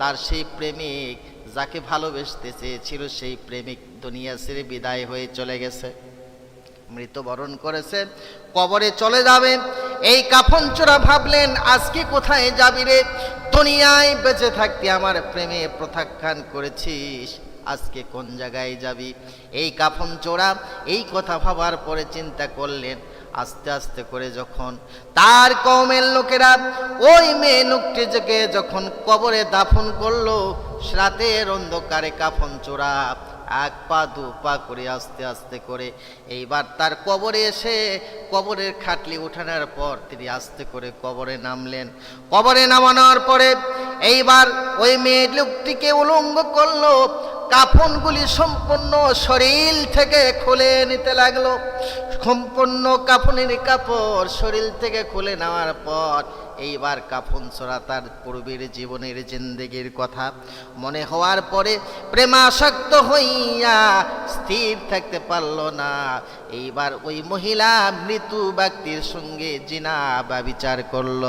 তার সেই প্রেমিক, যাকে ভালোবেসতে চেয়েছিল, সেই প্রেমিক দুনিয়া ছেড়ে বিদায় হয়ে চলে গেছে, মৃত্যুবরণ করেছে, কবরে চলে যাবে। এই কাফন চোরা ভাবলেন, আজকে কোথায় যাবি রে? দুনিয়ায় বেঁচে থাকতে আমার প্রেমে প্রত্যাখ্যান করেছিস, আজকে কোন জায়গায় যাবি? এই কাফন চোরা এই কথা ভাবার পরে চিন্তা করলেন, আস্তে আস্তে করে যখন তার কওমের লোকেরা ওই মেয়ে লোকটিকে যখন কবরে দাফন করলো, রাতের অন্ধকারে কাফন চোরা এক পা দু পা করে আস্তে আস্তে করে এইবার তার কবরে এসে কবরের খাটলি উঠানোর পর তিনি আস্তে করে কবরে নামলেন। কবরে নামানোর পরে এইবার ওই মেয়ে লোকটিকে উলঙ্গ করলো, কাফনগুলি সম্পূর্ণ শরীর থেকে খুলে নিতে লাগলো। সম্পূর্ণ কাফনের কাপড় শরীর থেকে খুলে নেওয়ার পর এইবার কাফন চোরা তার পূর্বের জীবনের জিন্দেগির কথা মনে হওয়ার পরে প্রেমাসক্ত হইয়া স্থির থাকতে পারল না। এইবার ওই মহিলা মৃত ব্যক্তির সঙ্গে জিনা ব্যভিচার করল।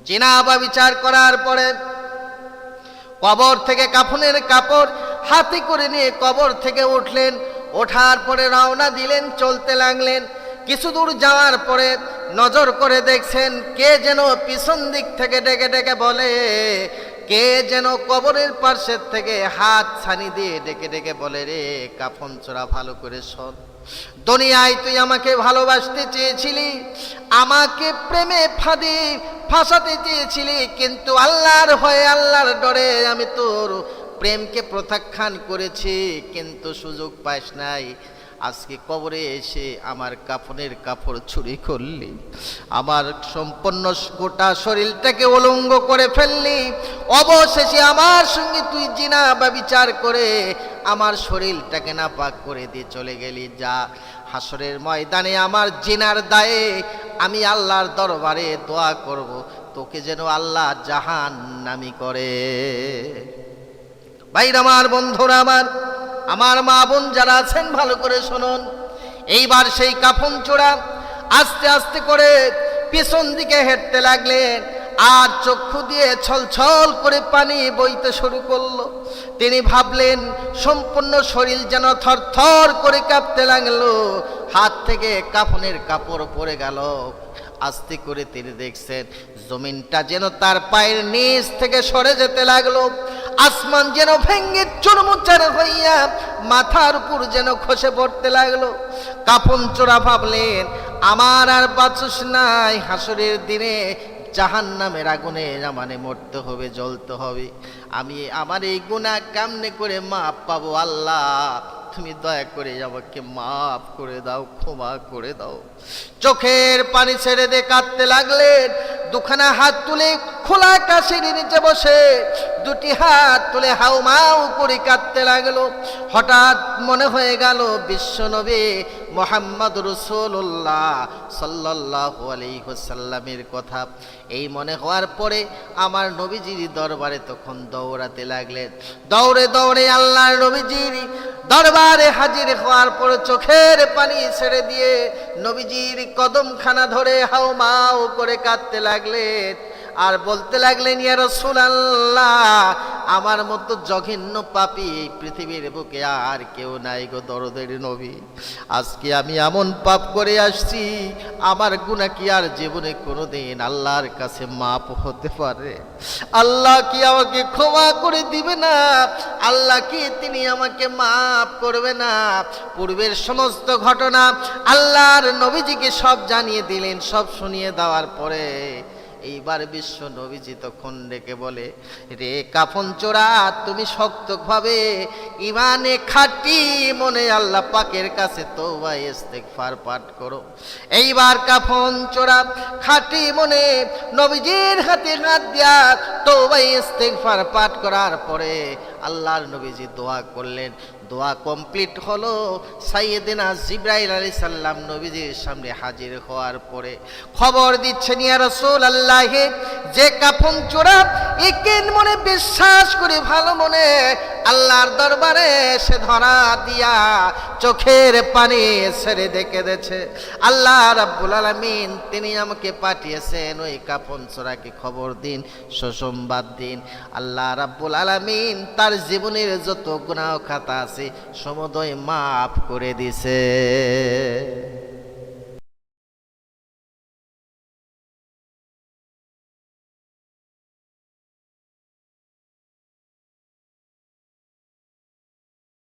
জিনা ব্যভিচার করার পরে কবর থেকে কাফনের কাপড় হাতে করে নিয়ে কবর থেকে উঠলেন। ওঠার পরে রওনা দিলেন, চলতে লাগলেন। কিছু দূর যাওয়ার পরে নজর করে দেখছেন কে যেন পিছন দিক থেকে ডেকে ডেকে বলে, কে যেন কবরের পাশের থেকে হাত ছানি দিয়ে ডেকে ডেকে বলে, রে কাফন চোরা, ভালো করে শোন, দুনিয়ায় তুই আমাকে ভালোবাসতে চেয়েছিলি, আমাকে প্রেমে ফাঁসাতে চেয়েছিলি, কিন্তু আল্লাহর ভয়ে আল্লাহর ডরে আমি তোর প্রেমকে প্রত্যাখ্যান করেছি, কিন্তু সুযোগ পাস নাই। আজকে কবরে এসে আমার কাফনের কাপড় চুরি করলি, আমার সম্পূর্ণ গোটা শরীরটাকে উলঙ্গ করে ফেললি, অবশেষে আমার সঙ্গে তুই জিনা ব্যভিচার করে আমার শরীরটাকে নাপাক করে দিয়ে চলে গেলি। যা, হাসরের ময়দানে আমার জিনার দায়ে আমি আল্লাহর দরবারে দোয়া করব, তোকে যেন আল্লাহ জাহান্নামী করে। ভাইরা আমার, বন্ধুরা আমার মা বোন যারা আছেন ভালো করে শুনুন। এইবার সেই কাফন চোরা আস্তে আস্তে করে পিছন দিকে হেঁটতে লাগলেন, আর চক্ষু দিয়ে ছলছল করে পানি বইতে শুরু করলো। তিনি ভাবলেন সম্পূর্ণ শরীর যেন থরথর করে কাঁপতে লাগলো, হাত থেকে কাফনের কাপড় পড়ে গেল। আস্তে করে তিনি দেখছেন জমিনটা যেন তার পায়ের নিচ থেকে সরে যেতে লাগলো, আসমান যেন ভেঙে চুরমুচার হইয়া মাথার উপর যেন খসে পড়তে লাগলো। কাফন চোরা ভাবলেন আমার আর বাঁচুস নাই, হাসরের দিনে জাহান্নামের আগুনে মানে মরতে হবে, জ্বলতে হবে। আমি আমার এই গুনাহ কেমনে করে মাপ পাবো? আল্লাহ তুমি দয়া করে আমাকে মাফ করে দাও, ক্ষমা করে দাও। চোখের পানি ছেড়ে দিয়ে কাঁদতে লাগলেন। দুখানা হাত তুলে খোলা আকাশের নিচে বসে দুটি হাত তুলে হাউমাউ করে কাঁদতে লাগলো। হঠাৎ মনে হয়ে গেল বিশ্বনবী মুহাম্মদ রাসূলুল্লাহ সাল্লাল্লাহু আলাইহি ওয়াসাল্লামের কথা। এই মনে হওয়ার পরে আমার নবীজির দরবারে তখন দৌড়াতে লাগলেন। দৌড়ে দৌড়ে আল্লাহর নবীজির দরবারে হাজির হওয়ার পর চোখের পানি ছেড়ে দিয়ে নবীজির কদমখানা ধরে হাউমাউ করে কাঁদতে লাগলেন, আর বলতে লাগলেন ইয়া রাসূলুল্লাহ, আমার মতো জঘন্য পাপী এই পৃথিবীর বুকে আর কেউ নাই গো দরদের নবী। আজকে আমি এমন পাপ করে আসছি, আমার গুনাহ কি আর জীবনে কোনোদিন আল্লাহর কাছে মাপ হতে পারে? আল্লাহ কি আমাকে ক্ষমা করে দিবে না? আল্লাহ কি তিনি আমাকে মাফ করবে না? পূর্বের সমস্ত ঘটনা আল্লাহর নবীজিকে সব জানিয়ে দিলেন। সব শুনিয়ে দেওয়ার পরে এইবার বিশ্ব নবীজি তখন ডেকে বলে, রে কাফন চোরা, তুমি শক্তভাবে ইমানে খাঁটি মনে আল্লাহ পাকের কাছে তওবা ইস্তেগফার পাঠ করো। এইবার কাফন চোরা খাঁটি মনে নবীজির হাতে হাত দিয়া তওবা ইস্তেগফার পাঠ করার পরে আল্লাহর নবীজি দোয়া করলেন। দোয়া কমপ্লিট হলো। সাইয়েদিনা জিবরাইল আলাইহিস সালাম নবীজির সামনে হাজির হওয়ার পরে খবর দিচ্ছেন, ইয়া রাসূলুল্লাহ, যে কাফন চোরা একে মনে বিশ্বাস করে ভালো মনে আল্লাহর দরবারে সে ধরা দিয়া চোখের পানি ছেড়ে দেখে দিয়েছে। আল্লাহ রাব্বুল আলামিন তিনি আমাকে পাঠিয়েছেন, ওই কাফন চোরাকে খবর দিন, সুসংবাদ দিন। আল্লাহ রাব্বুল আলামিন তার জীবনের যত গুনাহ খাতা আছে সমুদয় মাফ করে দিছে।